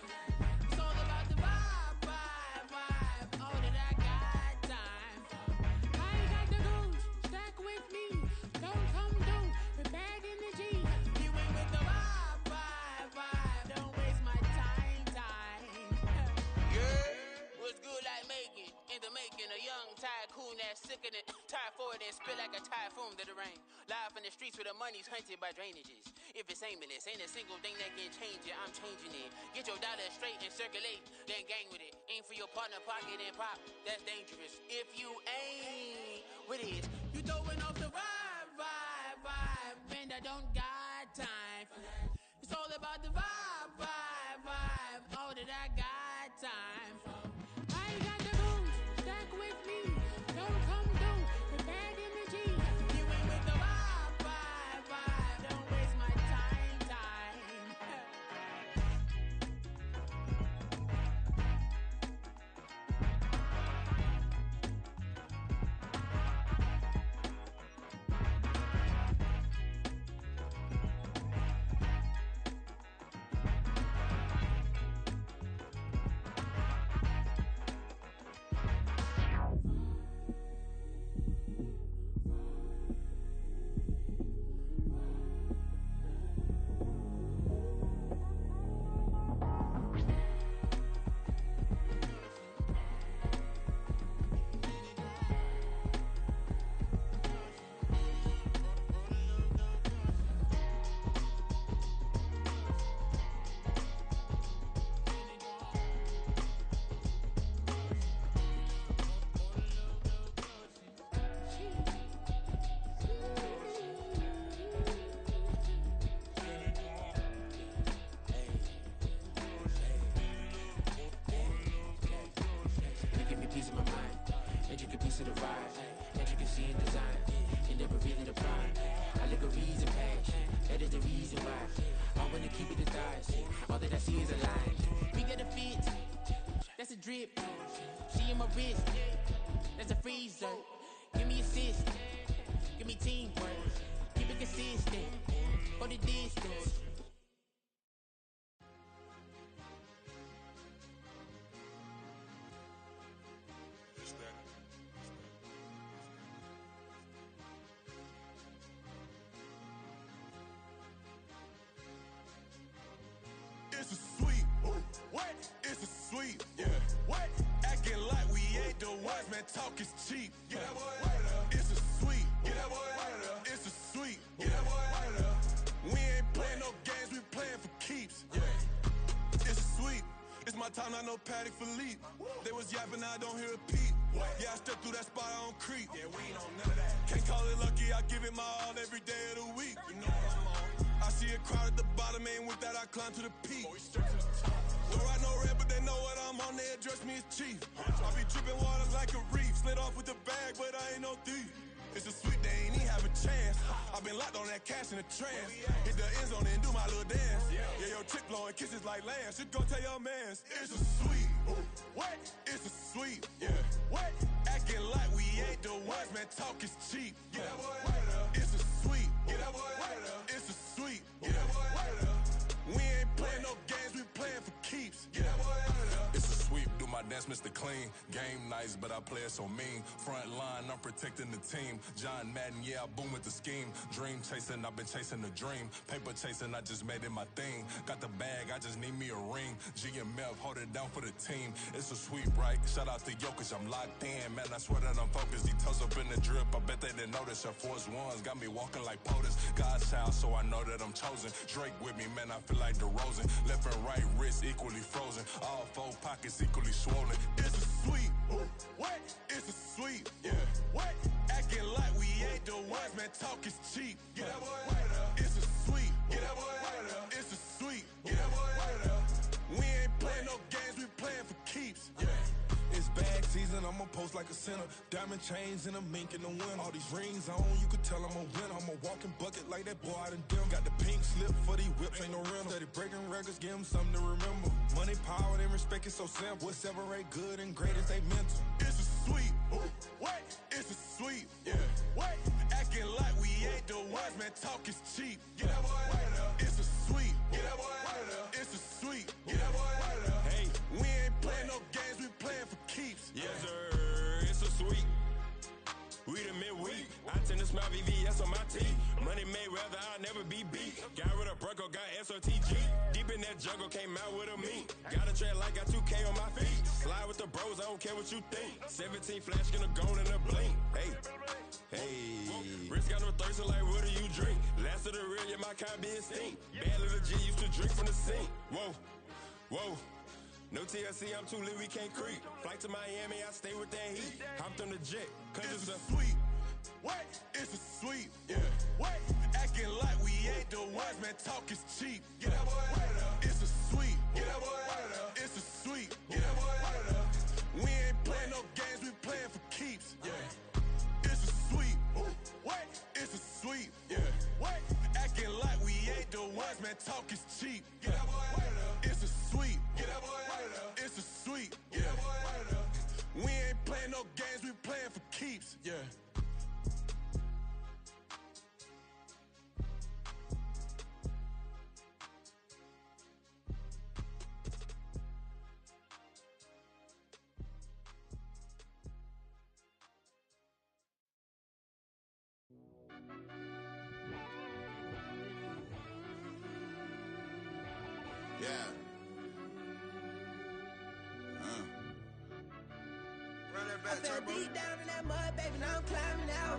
It's all about the vibe, vibe, vibe. All that I got time. I ain't got the goose. Stack with me. Don't come through. We're back in the G. You ain't with the vibe, vibe, vibe. Don't waste my time. Yeah, what's good like making? In the making, a young tycoon that's sick in it. Tire forward and spit like a typhoon to the rain. Live in the streets where the money's hunted by drainages. If it's aimless, ain't a single thing that can change it. I'm changing it. Get your dollar straight and circulate, then gang with it. Aim for your partner, pocket and pop. That's dangerous. If you ain't with it, you throwing off the vibe, vibe, vibe. Man, I don't got time for that. It's all about the vibe, vibe, vibe. All that I got time for. I ain't got the goose. Stack with me. Don't come through. We're back in the G. You ain't with the vibe, vibe, vibe. Don't waste my time. You give me peace of my mind, intricate piece of the ride, intricacy in design, and never really the pride. I look a reason passion, that is the reason why I wanna keep it in thighs. All that I see is a line. We got a fit, that's a drip. She in my wrist, that's a freezer. Give me assist, give me teamwork, keep it consistent, go the distance. It's a sweep. What? It's a sweep. Yeah. What? Acting like we ain't the ones, man. Talk is cheap. Get that boy out of there. It's a sweep. Get that boy out of there. It's a sweep. Get that boy out of there. We ain't playing no games, we playing for keeps. Yeah. It's a sweep. It's my time, I know Patty Philippe. They was yapping, I don't hear a peep. Yeah, I step through that spot, I don't creep. Yeah, we ain't on none of that. Can't call it lucky, I give it my all every day of the week. You know what I'm on. I see a crowd at the bottom, and with that I climb to the peak. Don't write no red, but they know what I'm on, they address me as chief. I be dripping water like a reef, slid off with the bag, but I ain't no thief. It's a sweet, they ain't even have a chance. I've been locked on that cash in a trance. Hit the end zone and do my little dance. Yeah, your chick blowing kisses like Lance. You go tell your mans. It's a sweet. What? It's a sweet. Yeah. What? Acting like we ain't the ones, man. Talk is cheap. Get that boy out of there. It's a sweet. Get that boy out of there. It's a sweet. Get that boy out of there. We ain't playing no games, we playing for keeps. Get that boy out of there. It's a sweep, do my my dance, Mr. Clean. Game nice, but I play it so mean. Front line, I'm protecting the team. John Madden, yeah, I boom with the scheme. Dream chasing, I've been chasing the dream. Paper chasing, I just made it my thing. Got the bag, I just need me a ring. GMF, hold it down for the team. It's a sweep, right? Shout out to Jokic, I'm locked in. Man, I swear that I'm focused. These toes up in the drip, I bet they didn't notice. Air Force Ones got me walking like POTUS. God's child, so I know that I'm chosen. Drake with me, man, I feel like DeRozan. Left and right wrist equally frozen. All four pockets equally swollen. It's a sweep. What? It's a sweep. Yeah. What? Acting like we ain't the ones, man. Talk is cheap. Get that boy right up. It's a sweep. Get that boy right up. It's a sweep. Get that boy right up. We ain't playing no games, we playing for keeps. Yeah. It's bag season, I'ma post like a sinner. Diamond chains and a mink in the wind. All these rings on, you could tell I'm a winner. I'm a walking bucket like that boy out in dim. Got the pink slip for these whips, ain't no rental. Steady breaking records, give them something to remember. Money, power, and respect is so simple. What separate good and great is they mental. It's a sweep. What? It's a sweep. Yeah. What? Acting like we ain't the ones, man. Talk is cheap. Get that boy right up. It's a sweep. Get that boy right up. It's a sweep. Get that boy right up. Hey, we ain't playing no games, we playing for keeps. Yes, sir. It's a sweep. We the midweek. I tend to smile VVS on my teeth. Money made rather I'll never be beat. Got rid of Bronco, got SOTG. Deep in that jungle, came out with a meat. Got a track like got 2K on my feet. Slide with the bros, I don't care what you think. 17 flash gonna go in a blink. Hey. Hey, Rich got no thirst, like what do you drink? Last of the real, yeah, my kind be extinct. Bad little G used to drink from the sink. Whoa, whoa. No TLC, I'm too lit, we can't creep. Flight to Miami, I stay with that heat. Hopped on the jet, cause it's a sweep. What? It's a sweep. Yeah. What? Acting like we ain't the ones, man. Talk is cheap. Get that boy right up. It's a sweep. Get that boy right up. It's a sweep. Get that boy right up. We ain't playing no games, we playing for keeps. Yeah. It's a sweep. What? It's a sweep. Yeah. What? Acting like we ain't the ones, man. Talk is cheap. Get that boy right up. It's a sweep. Get that boy right up. It's a sweep. Get that boy right up. We ain't playing no games, we playing for keeps. Yeah. Yeah. Run that back, I fell Turbo. deep down in that mud, baby, now I'm climbing out.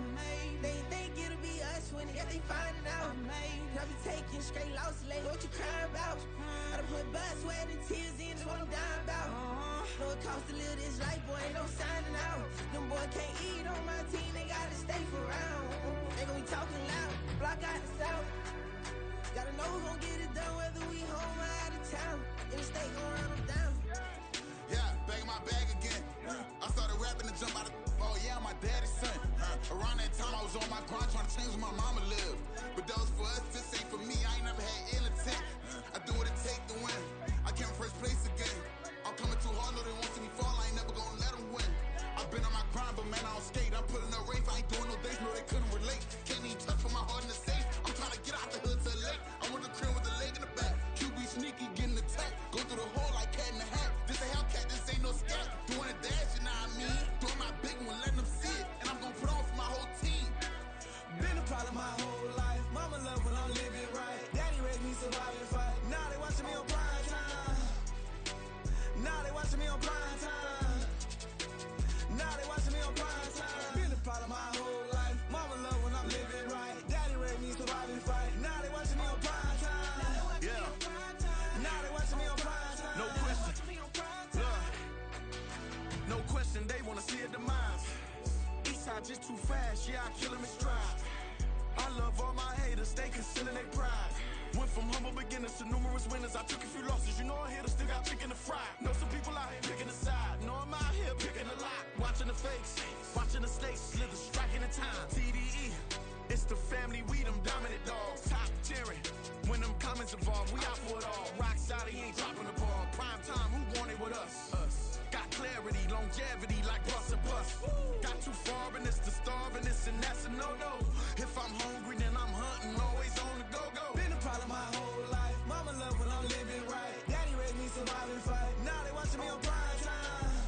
They think it'll be us when they finding out. I be taking straight losses lately, what you crying about? I done put blood, sweat, and tears in, that's what I'm dying about. Know it costs to live this life, boy, ain't no signing out. Them boy can't eat on my team, they gotta stay for round. They gon' be talking loud, block out the south. Gotta know who gon' get it done, whether we home or out of town. In the state gon' run them down. Yeah, back in my bag again. I started rapping to jump out of. Oh yeah, I'm my daddy's son. Around that time, I was on my grind trying to change where my mama lived. But that was for us, this ain't for me. I ain't never had ill intent. I do what it take to win. I came first place again. I'm coming too hard, know they want to see me fall. I ain't never gonna let them win. I've been on my grind, but man, I don't skate. I'm putting up race. I ain't doing no days, no, they couldn't relate. Can't even touch for my heart in the safe. I'm trying to get out the hood to the lake. I'm with the crib with the leg in the back. QB sneaky, getting attacked. Go through the hole like cat in the hat. This a Hellcat, this ain't no scat. Doing a dash, you know what I mean? Doing my big one, letting them see it. And I'm gonna put on for my whole team. Been a problem my whole life. Mama love when I'm living right. Daddy raised me survive and fight. Now they watching me on prime time. Now they watching me on prime time. Now they watching me on prime time. Been a problem my whole life. Mama love when I'm living right. Daddy raised me survive and fight. Now they watching me on prime time. Yeah. Now they watching me on prime time. No question. Look. No question, they wanna see a demise. Eastside just too fast, yeah, I kill him in stride. I love all my haters, they concealing their pride. Went from humble beginners to numerous winners. I took a few losses, you know I hit, still got chicken to fry. Know some people out here picking a side. Know I'm out here picking a lot. Watching the fakes, watching the snakes slither, striking the time. TDE, it's the family, we them dominant dogs. Top tiering, when them comments involved, we out for it all. Rock side, he ain't dropping the ball. Prime time, who want it with us? Got clarity, longevity, like bus and bus. Got too far and it's the starving, this and that's a no-no. If I'm hungry, then I'm hunting, always on the go-go. Been a problem my whole life. Mama love when I'm living right. Daddy raised me survive and fight. Now they watching me on prime time.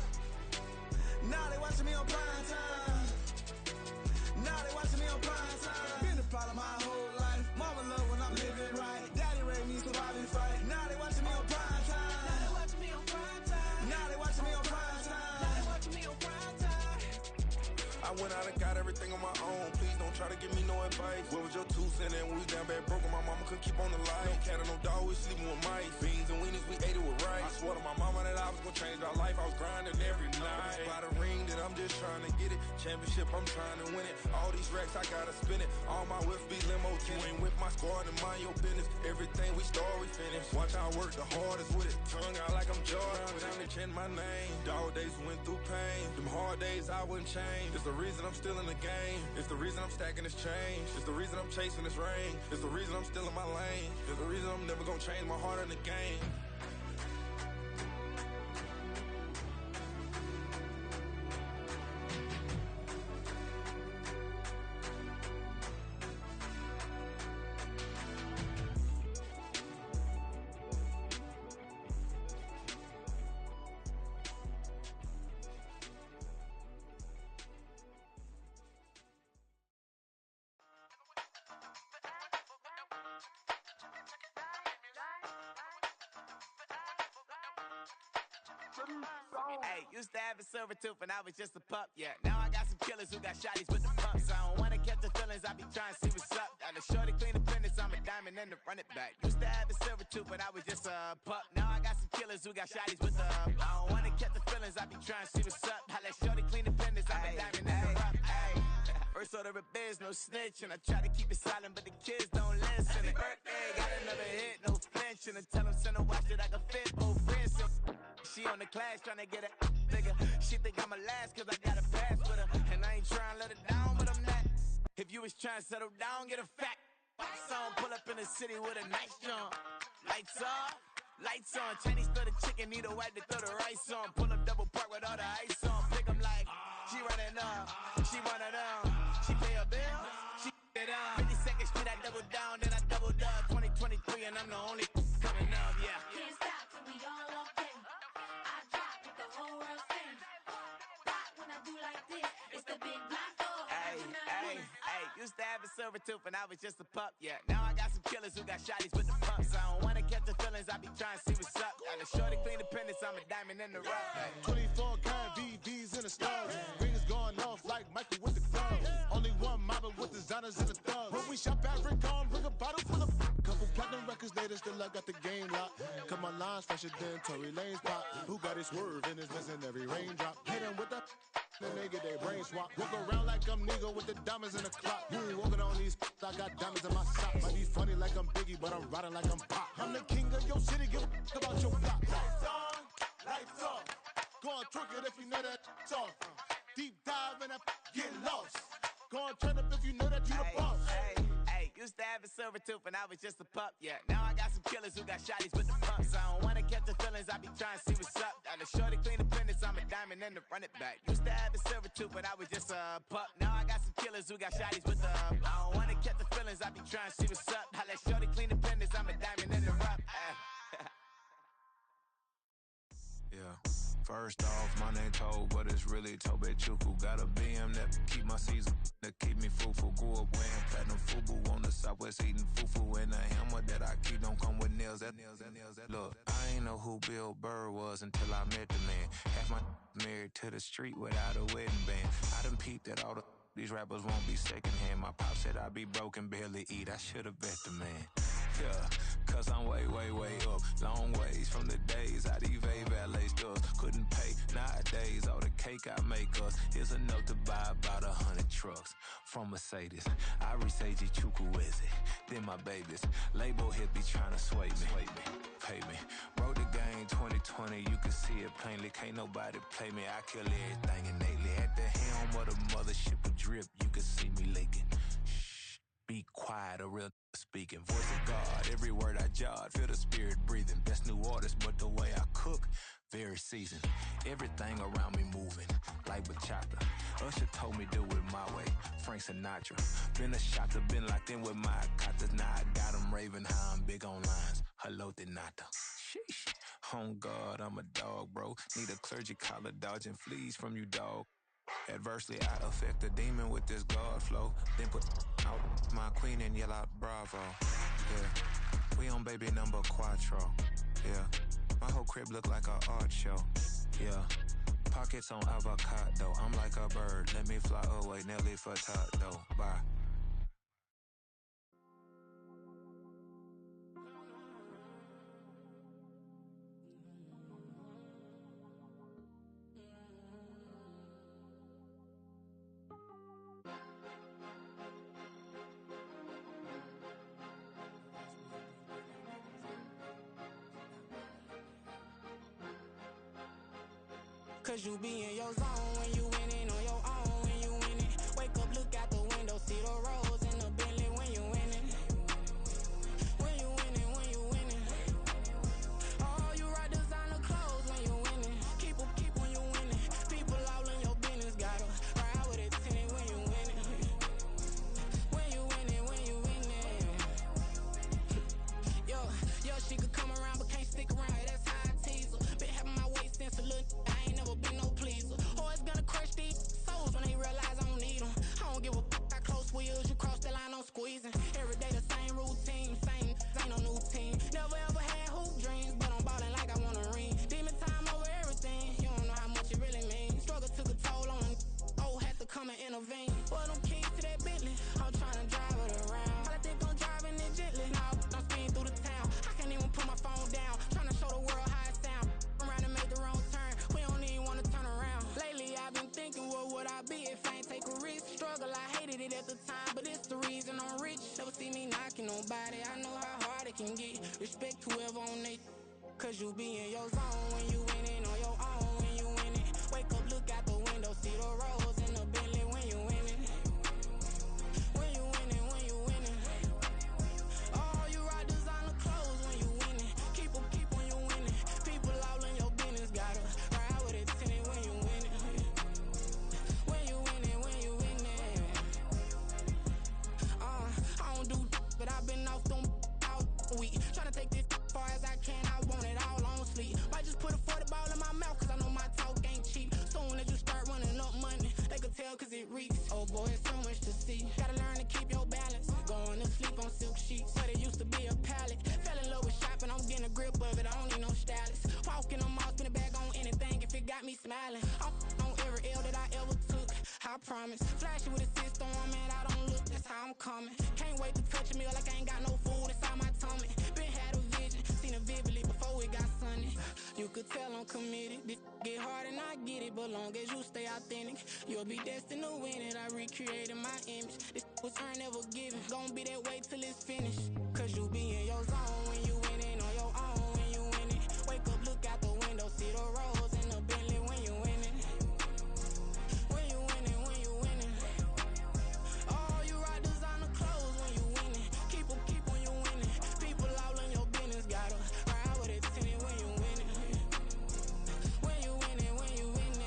went out and got everything on my own. Please don't try to give me no advice. What was your 2 cents and when we down bad broke and my mama couldn't keep on the light? No cat or no dog, we sleeping with mice. Beans and weenies, we ate it with rice. I swore to my mama that I was gonna change our life. I was grinding every night. By the ring that I'm just trying to get it. Championship, I'm trying to win it. All these racks, I gotta spin it. All my whips be limo tinted. You ain't with my squad and mind your business. Everything we start, we finish. Watch I work the hardest with it. Tongue out like I'm Jordan. Without me change my name. Dog days went through pain. Them hard days I wouldn't change. It's the reason I'm still in the game. It's the reason I'm stacking this change. It's the reason I'm chasing this ring. It's the reason I'm still in my lane. It's the reason I'm never gonna change my heart in the game. Hey, used to have a silver tooth and I was just a pup, yeah. Now I got some killers who got shotties with the pumps. I don't wanna catch the feelings, I be trying to see what's up. Got a shorty clean the business, I'm a diamond and to run it back. Used to have a silver tooth but I was just a pup. Now I got some killers who got shotties with the I don't wanna catch the feelings, I be trying to see what's up. I let shorty clean the business, I'm a diamond and to run. First order of biz, no snitch, and I try to keep it silent, but the kids don't listen. Birthday, got another hit, no flinch, and I tell them send a watch that I can fit both wrists. She on the class trying to get a nigga. She think I'm a last cause I got a pass with her, and I ain't trying to let her down, but I'm not. If you was trying to settle down, get a fact. Song, pull up in the city with a nice jump. Lights off, lights on. Chinese throw the chicken, need a wipe to throw the rice on. Pull up double park with all the ice on. Pick 'em like, she running up, she one of them. She pay her bill, she it up. 52nd Street, I double down, then I doubled up. 2023, and I'm the only coming up, yeah. Can't stop till we all okay. I drop it, the whole world sings. Rock when I do like this, it's the big block door. Hey, used to have a silver tooth and I was just a pup, yeah. Now I got some killers who got shotties with the pumps. I don't wanna catch the feelings, I be trying to see what's up. Got a shorty clean the pendants, I'm a diamond in the rough. 24 karat VVs in the stars. Rings going off like Michael with the gloves. Only one mobbing with designers in the thugs. When we shop at Rick on, bring a bottle full of couple platinum records later, still I got the game locked. Cause my lines fresher than Tory Lane's pop. Who got his swerve and is missing every raindrop. Hit him with the then they get their brain swap. Walk around like I'm Nego with the diamonds in the clock. You ain't walking on these, I got diamonds in my socks. Might be funny like I'm Biggie, but I'm riding like I'm Pop. I'm the king of your city, give a about your block. Lights on, lights off. Go on, twerk it if you know that off. Deep dive and I get lost. Go on, turn up if you know that you the boss. Hey, used to have a silver tooth and I was just a pup, yeah. Now I got some killers who got shotties with the pumps. I don't wanna catch the feelings, I be trying to see what's up. Got a shorty clean the pendants, I'm a diamond and to run it back. Used to have a silver tooth but I was just a pup. Now I got some killers who got shotties with the I don't wanna catch the feelings, I be trying to see what's up. I let shorty clean the pendants, I'm a diamond and to rough. Yeah. First off, my name Toe, but it's really Tobe Chuku. Got a BM that keep my season, that keep me fruitful. Grew up wearing platinum FUBU on the Southwest eating fufu. And the hammer that I keep don't come with nails. Look, I ain't know who Bill Burr was until I met the man. Half my married to the street without a wedding band. I done peeped at all these rappers won't be secondhand. My pop said I'd be broken, barely eat. I should've bet the man. Yeah, cause I'm way, way, way up. Long ways from the days I these valet stores couldn't pay. Nowadays, all the cake I make us is enough to buy about 100 trucks from Mercedes. I resage Chukwueze, then my babies. Label hit be trying to sway me. Pay me. Wrote the game 2020, you can see it plainly. Can't nobody play me. I kill everything innately. At the helm of the mothership with drip, you can see me leaking. Shh, be quiet, a real speaking. Voice of God, every word I jot, feel the spirit breathing. Best new artist, but the way I cook, very seasoned. Everything around me moving, like bachata. Usher told me do it my way, Frank Sinatra. Been a shotter, been locked in with my katas. Now I got them raving how I'm big on lines. Hello, Denata. Sheesh. On God, I'm a dog, bro. Need a clergy collar, dodging fleas from you, dog. Adversely, I affect the demon with this God flow. Then put out my queen and yell out bravo. Yeah, we on baby number quattro. Yeah, my whole crib look like an art show. Yeah, Pockets on avocado. I'm like a bird. Let me fly away. Nelly Furtado. Bye. Cause you be in your zone when you winning on your own when you winning. Wake up, look out the window, see the rose in the Bentley when you winning. When you winning, when you winning. Oh, you rock designer clothes when you winning. Keep when you winning. People all in your business, gotta ride with it tinted when you winning. When you winning, when you winning. Yo, she could come around but can't stick around. That's how I tease her. Been having my waist since a little. I ain't never been no pleaser. Always gonna crush these souls when they realize I don't need them. I don't give a fuck. I close wheels, you cross the line, I'm squeezing. Every day the same routine, same, ain't no new team. Never ever had hoop dreams, but I'm ballin' like I want a ring. Demon time over everything, you don't know how much it really means. Struggle took a toll on them. Oh, had to come and intervene. Well, them keys to that Bentley, I'm tryna drive it around. I think I'm driving it gently. Now I'm speeding through the town. I can't even put my phone down. Tryna show the world how it sound. Around and make the wrong turn. We don't even wanna turn around. Lately I've been thinking, what would I be if I ain't take a risk? Struggle, I hated it at the time, but it's the reason I'm rich. Never see me knocking nobody. I know how hard it can get. Respect whoever on they. Cause you be in your zone when you winning on your own when you winning. Wake up, look out the window, see the rose in the Bentley when you winning. When you winning, when you winning. Oh, you rock designer clothes when you winning. Keep when you winning. People all in your business, gotta ride with it tinted when you winning. When you winning, when you winning. I don't do but I've been off them all week. Tryna take this far as I can, I want it all on sleep. Might just put a 40 ball in my mouth, cause I know my talk ain't cheap. Soon as you start running up money, they can tell cause it reeks. Oh boy, it's so much to see. Gotta learn to keep your balance. Going to sleep on silk sheets, but it used to be a pallet. Fell in love with shopping, I'm getting a grip of it, I don't need no stylist. Walking on mall, spin a bag on anything if it got me smiling. I'm on every L that I ever took, I promise. Flashy with a system on, man, I don't look, that's how I'm coming. Can't wait to touch a meal like I ain't got no food inside my tummy. Been had a vision, seen it vividly before it got sunny. You could tell I'm committed. This get hard and I get it, but long as you stay authentic, you'll be destined to win it. I recreated my image. This was earned, never given. Gonna be that way till it's finished. Cause you be in your zone when you winning on your own when you winning. Wake up, look out the window, see the rose in the Bentley when you winning. When you winning, when you winning. Oh, you rock designer clothes when you winning. Keep when you winning. People all in your business, gotta ride with it tinted when you winning. When you winning, when you winning.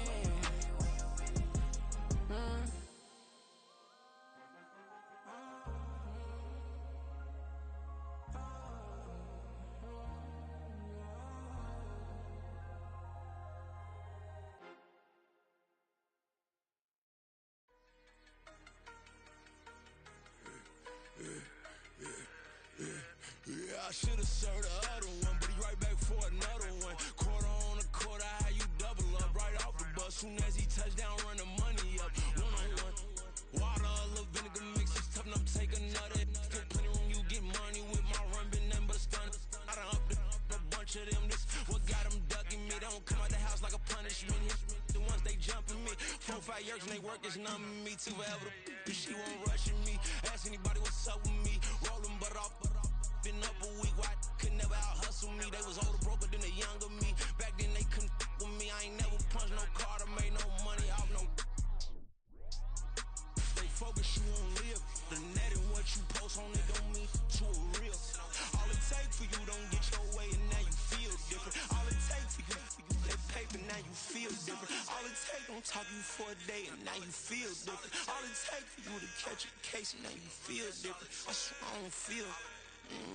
Yeah, I should've served the other one, but he right back for another one. Quarter on a quarter, how you double up right off the bus. Soon as he touched down, run the money up. One on one. Water, a little vinegar mix, it's tough enough to take another. Still plenty room, you get money with my run, been nothing but a stun. I done up a bunch of them. This what got them ducking me. They don't come out the house like a punishment. The ones they jumping me. 4 or 5 years and they work is numbing me. Too forever. She won't rushing me. Ask anybody what's up with me. Rolling butt off. Been up a week, why could never out hustle me? They was older, broker than the younger me. Back then they couldn't with me. I ain't never punched no card or made no money off no. Stay focused, you won't live. The net and what you post on it don't mean to a real. All it take for you don't get your way and now you feel different. All it take for you that paper, now you feel different. All it take don't talk you for a day and now you feel different. All it take for you to catch a case and now you feel different. I swear I don't feel.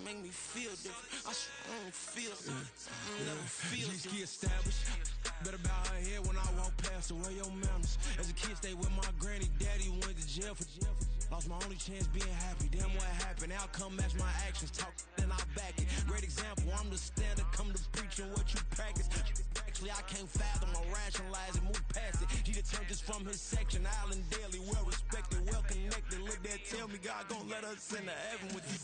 Make me feel different. I swear I don't feel. Never feel different. Established. Better bow her head when I walk past her. Where your manners? As a kid, stay with my granny. Daddy went to jail for Lost my only chance being happy. Damn, what happened? Outcome match my actions. Talk, then I'll back it. Great example, I'm the standard. Come to preaching what you practice. Actually, I can't fathom or rationalize and move past it. He determines from his section. Island daily, well respected, well connected. Look there, tell me God gon' let us into heaven with you.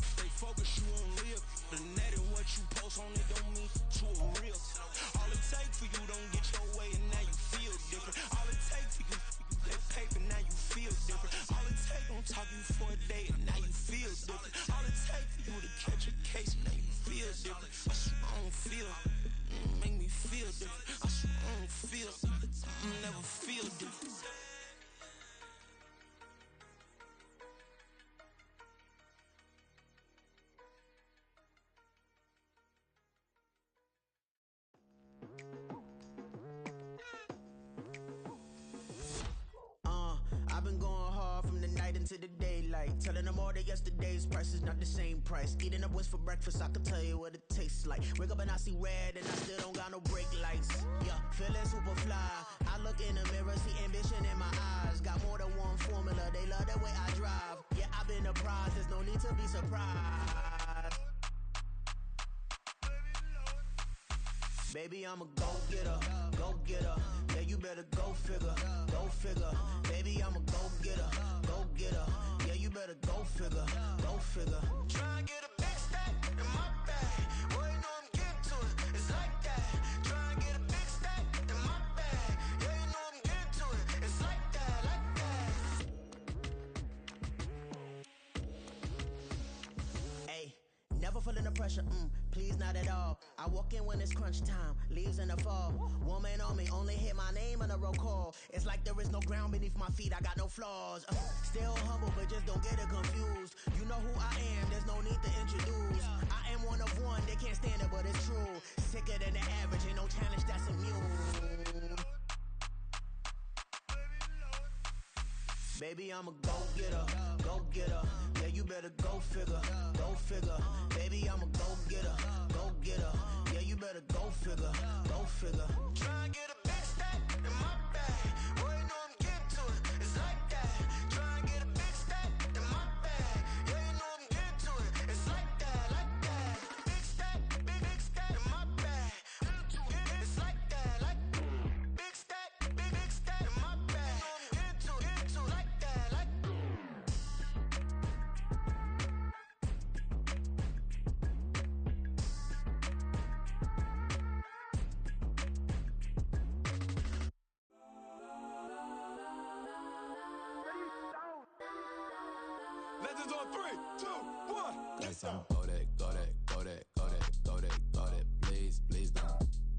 Stay focused, you won't live. The net and what you post on it don't mean to a real. All it takes for you don't get your way and now you feel different. All it takes for you that paper, now you feel different. All it takes don't talk you for a day and now you feel different. All it takes for you to catch a case and now you feel different. I swear I don't feel, make me feel different. I swear I don't feel, never feel different. I've been going hard from the night into the daylight, telling them all that yesterday's price is not the same price. Eating up wings for breakfast, I can tell you what it tastes like. Wake up and I see red and I still don't got no brake lights. Yeah, feeling super fly. I look in the mirror, see ambition in my eyes. Got more than one formula, they love the way I drive. Yeah, I've been a prize, there's no need to be surprised. Baby, I'm a go-getter, go-getter. Yeah, you better go figure, go figure. Baby, I'm a go-getter, go-getter. Yeah, you better go figure, go figure. Try and get a big stack in my bag. Boy, you know I'm getting to it, it's like that. Try and get a big stack in my bag. Yeah, you know I'm getting to it, it's like that, like that. Hey, never feeling the pressure, please not at all. I walk in when it's crunch time, leaves in the fall. Woman on me, only hit my name on a roll call. It's like there is no ground beneath my feet, I got no flaws. Still humble, but just don't get it confused. You know who I am, there's no need to introduce. I am one of one, they can't stand it, but it's true. Sicker than the average, ain't no challenge that's immune. Baby, I'm a go-getter, go-getter. Yeah, you better go figure, go figure. Baby, I'm a go-getter, go-getter. Yeah, you better go figure, go figure. Try and get a big stack in my bag. Boy, you know I'm getting to it, it's like that. Try and get a big stack in my bag. Yeah, you know I'm getting to it, it's like that, like that. Big stack, big stack in my bag. It's like that, like big stack, big stack in my bag. You know I'm getting to it, like that, like. Legends on 3, 2, 1. Guess I'm go that, go that, go that, go that, go that, go that. Please, please don't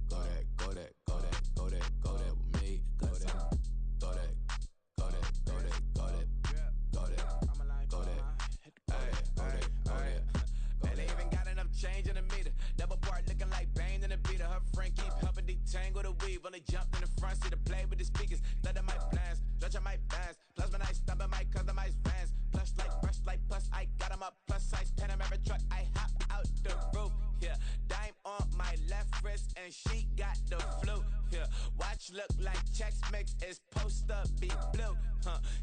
go that, go that, go that, go that, go that with me. Go that, go that, go that, go that, go that, go that, go that, go that. And they even got enough change in the meter. Double part looking like Bane in the beater. Her friend keep helping detangle the weave. Only jumped in the front seat to play with the speakers. Let them mic blast, stretch my bands. Plus when I stumble my customized vans. Plus like brush like plus I got them up. Plus size Panamera truck. I hop out the roof. Yeah, dime on my left wrist and she got the flu. Yeah, watch look like Chex Mix is post up be blue.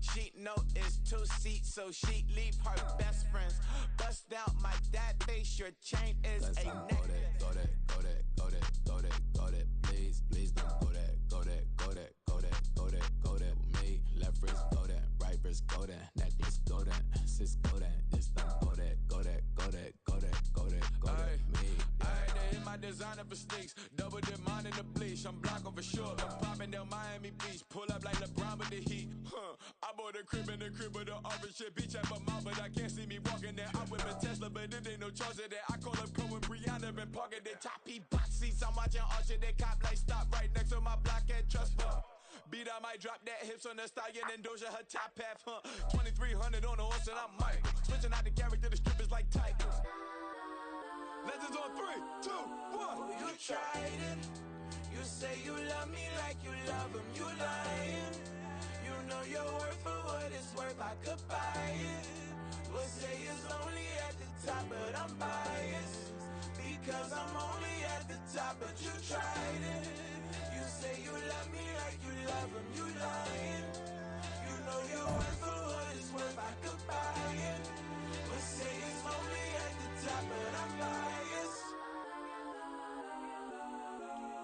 She know it's 2 seats, so she leave her best friends. Bust out my dad face, your chain is a necklace. Go that, go that, go that, go that, go that. Please, please don't go that, go that, go that, go that, go that, go that with me. Left wrist go that, right wrist go that, necklace go that, sis go that. This don't go that, go that, go that, go that, go that, go that. Me. They hit my designer for sneaks. Double dip mine in the bleach. I'm blocking for sure. I'm popping down Miami Beach. Pull up like LeBron with the heat. I bought a crib in the crib with the orange shit. Beach at my mouth, but I can't see me walking there. I'm with a Tesla, but it ain't no charge of that. I call up Cohen, Brianna, been parking the top E box seats. I'm watching Archer, they cop like stop right next to my block and trust fund. Beat, I might drop that hips on the stallion and Doja her top half, 2300 on the horse and I'm Mike. Switching out the character, the strippers like Titans. Legends on 3, 2, 1. Oh, you tried it. You say you love me like you love him. You lying. You know your worth for what it's worth. I could buy it. We'll say it's only at the top, but I'm biased because I'm only at the top. But you tried it. You say you love me like you love him. You lying. You know you worth for what it's worth, I could buy it. But say it's lonely at the top, but I'm biased.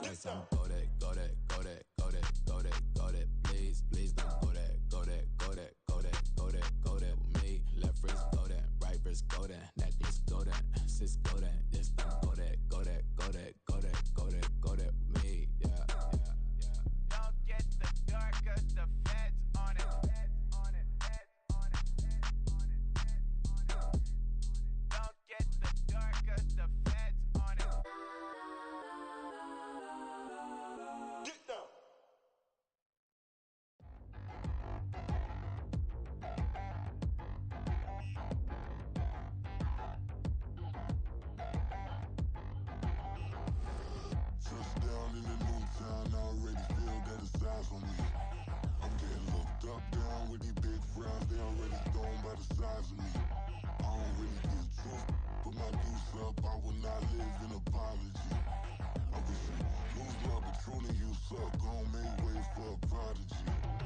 Guys, I'm go that, go that, go that, go that, go that, go that. Please, please don't go that, go that, go that, go that, go that, go that with me. Left wrist go that, right wrist go that, necklace go that, sis go that, this thing go that, go that, go that, go that, go that, go that with me. Yeah, yeah, yeah. Don't get the dark, cause the feds on it. Don't get the dark, cause the feds on it. Get down. Touchdown in the new town, I already feel that it's eyes on me. I'm getting looked up, down with these big frowns, they already thrown by the size of me. I don't really get truth, put my deuce up, I will not live in apology. I wish you lose love, but truly you suck, gon' make way for a prodigy.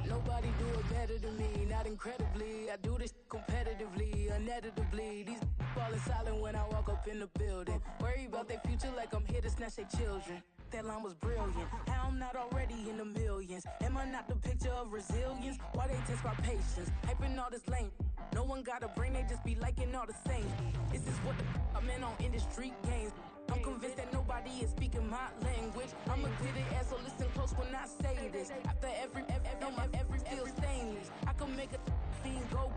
Nobody do it better than me, not incredibly. I do this competitively, uneditably. These falling silent when I walk up in the building. Worry about their future like I'm here to snatch their children. That line was brilliant. How I'm not already in the millions? Am I not the picture of resilience? Why they test my patience? Hyping all this lame. No one got a brain, they just be liking all the same. This is what the I'm in on industry games. I'm convinced that nobody is speaking my language. I'm a good ass, so listen close when I say this. After every feel stainless. I can make a fiend go.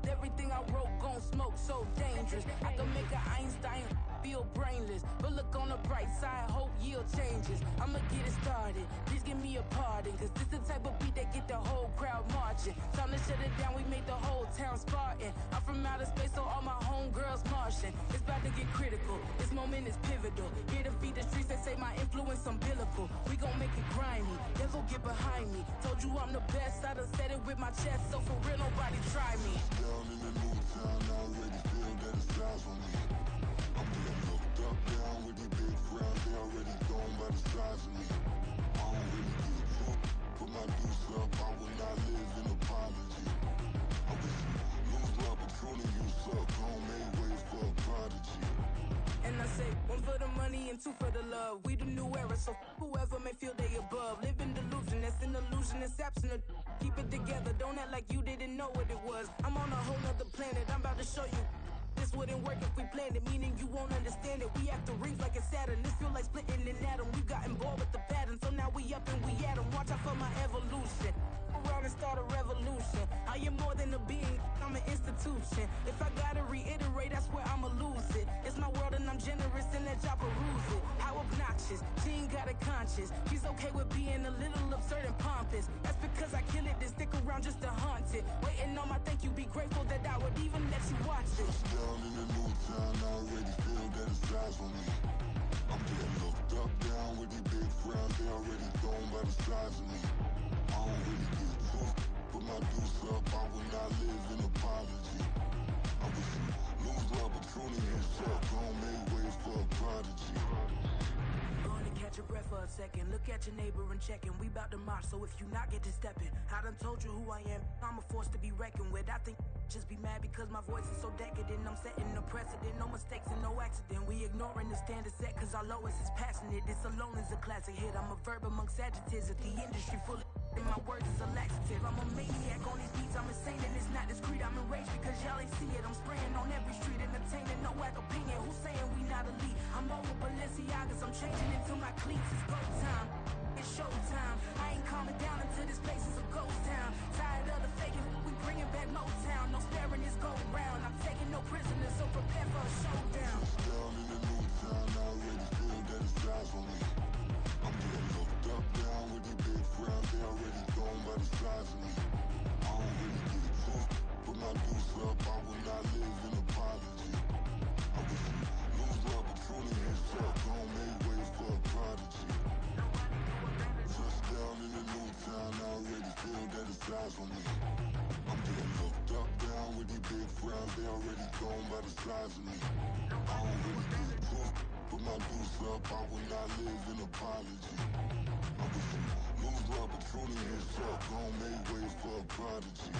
Everything I wrote gon' smoke, so dangerous. I can make an Einstein feel brainless. But look on the bright side, hope yield changes. I'ma get it started, please give me a pardon. Cause this the type of beat that get the whole crowd marching. Time to shut it down, we made the whole town Spartan. I'm from outer space, so all my homegirls Martian. It's about to get critical, this moment is pivotal. Here to feed the streets, they say my influence umbilical. We gon' make it grimy, devil get behind me. Told you I'm the best, I done said it with my chest. So for real, nobody try me. Down in the new town, I already feel that it's eyes on me. I'm getting looked up, down with these big frowns, they already thrown by the size of me. I don't really get truth, put my deuce up, I will not live in apology. I wish you lose love, but truly you suck, gon' make way for a prodigy. And I say, one for the money and two for the love. We the new era, so whoever may feel they above. Live in delusion, that's an illusion, it's absent. Keep it together, don't act like you didn't know what it was. I'm on a whole nother planet, I'm about to show you. This wouldn't work if we planned it, meaning you won't understand it. We have to rings like it's Saturn, this feel like splitting an atom. We got involved with the pattern, so now we up and we at 'em. Watch out for my evolution. Around and start a revolution. I am more than a being, I'm an institution. If I gotta reiterate, I swear I'ma lose it. It's my world and I'm generous and let y'all peruse it. How obnoxious, she ain't got a conscience. She's okay with being a little absurd and pompous. That's because I kill it, then stick around just to haunt it. Waiting on my thank you, be grateful that I would even let you watch this. Down in the new town, I already feel that it's eyes on me. I'm getting looked up, down with these big frowns, they already thrown by the size of me. I don't really get truth, put my deuce up, I will not live in apology. I wish you lose love, but truly you suck, gon' make way for a prodigy. Going to catch your breath for a second. Look at your neighbor and check him. We bout to march, so if you not get to stepping. I done told you who I am. I'm a force to be reckoned with. I think just be mad because my voice is so decadent. I'm setting a precedent. No mistakes and no accident. We ignoring the standard set because our lowest is passionate. This alone is a classic hit. I'm a verb amongst adjectives. If the industry full of and my words is a laxative. I'm a maniac on these beats. I'm insane and it's not discreet. I'm enraged because y'all ain't see it. I'm spraying on every street, entertaining no whack opinion. Who's saying we not elite? I'm over Balenciagas. I'm changing into my cleats. It's go time. It's showtime. I ain't calming down until this place is a ghost town. Tired of the faking. We bringing back Motown. No sparing this go round. I'm taking no prisoners, so prepare for a showdown. Down in the new town, I already feel that it's eyes on me. I'm getting looked up, down with these big frowns, they already thrown by the size of me. I don't really get truth, put my deuce up, I will not live in apology. I wish you lose love, but truly you suck, gon' make way for a prodigy. Touchdown in the new town, I already feel that it's eyes on me. I'm getting looked up, down with these big frowns, they already thrown by the size of me. I don't really get truth, put my deuce up, I will not live in apology. I wish you lose opportunity to talk, gon' make way for a prodigy.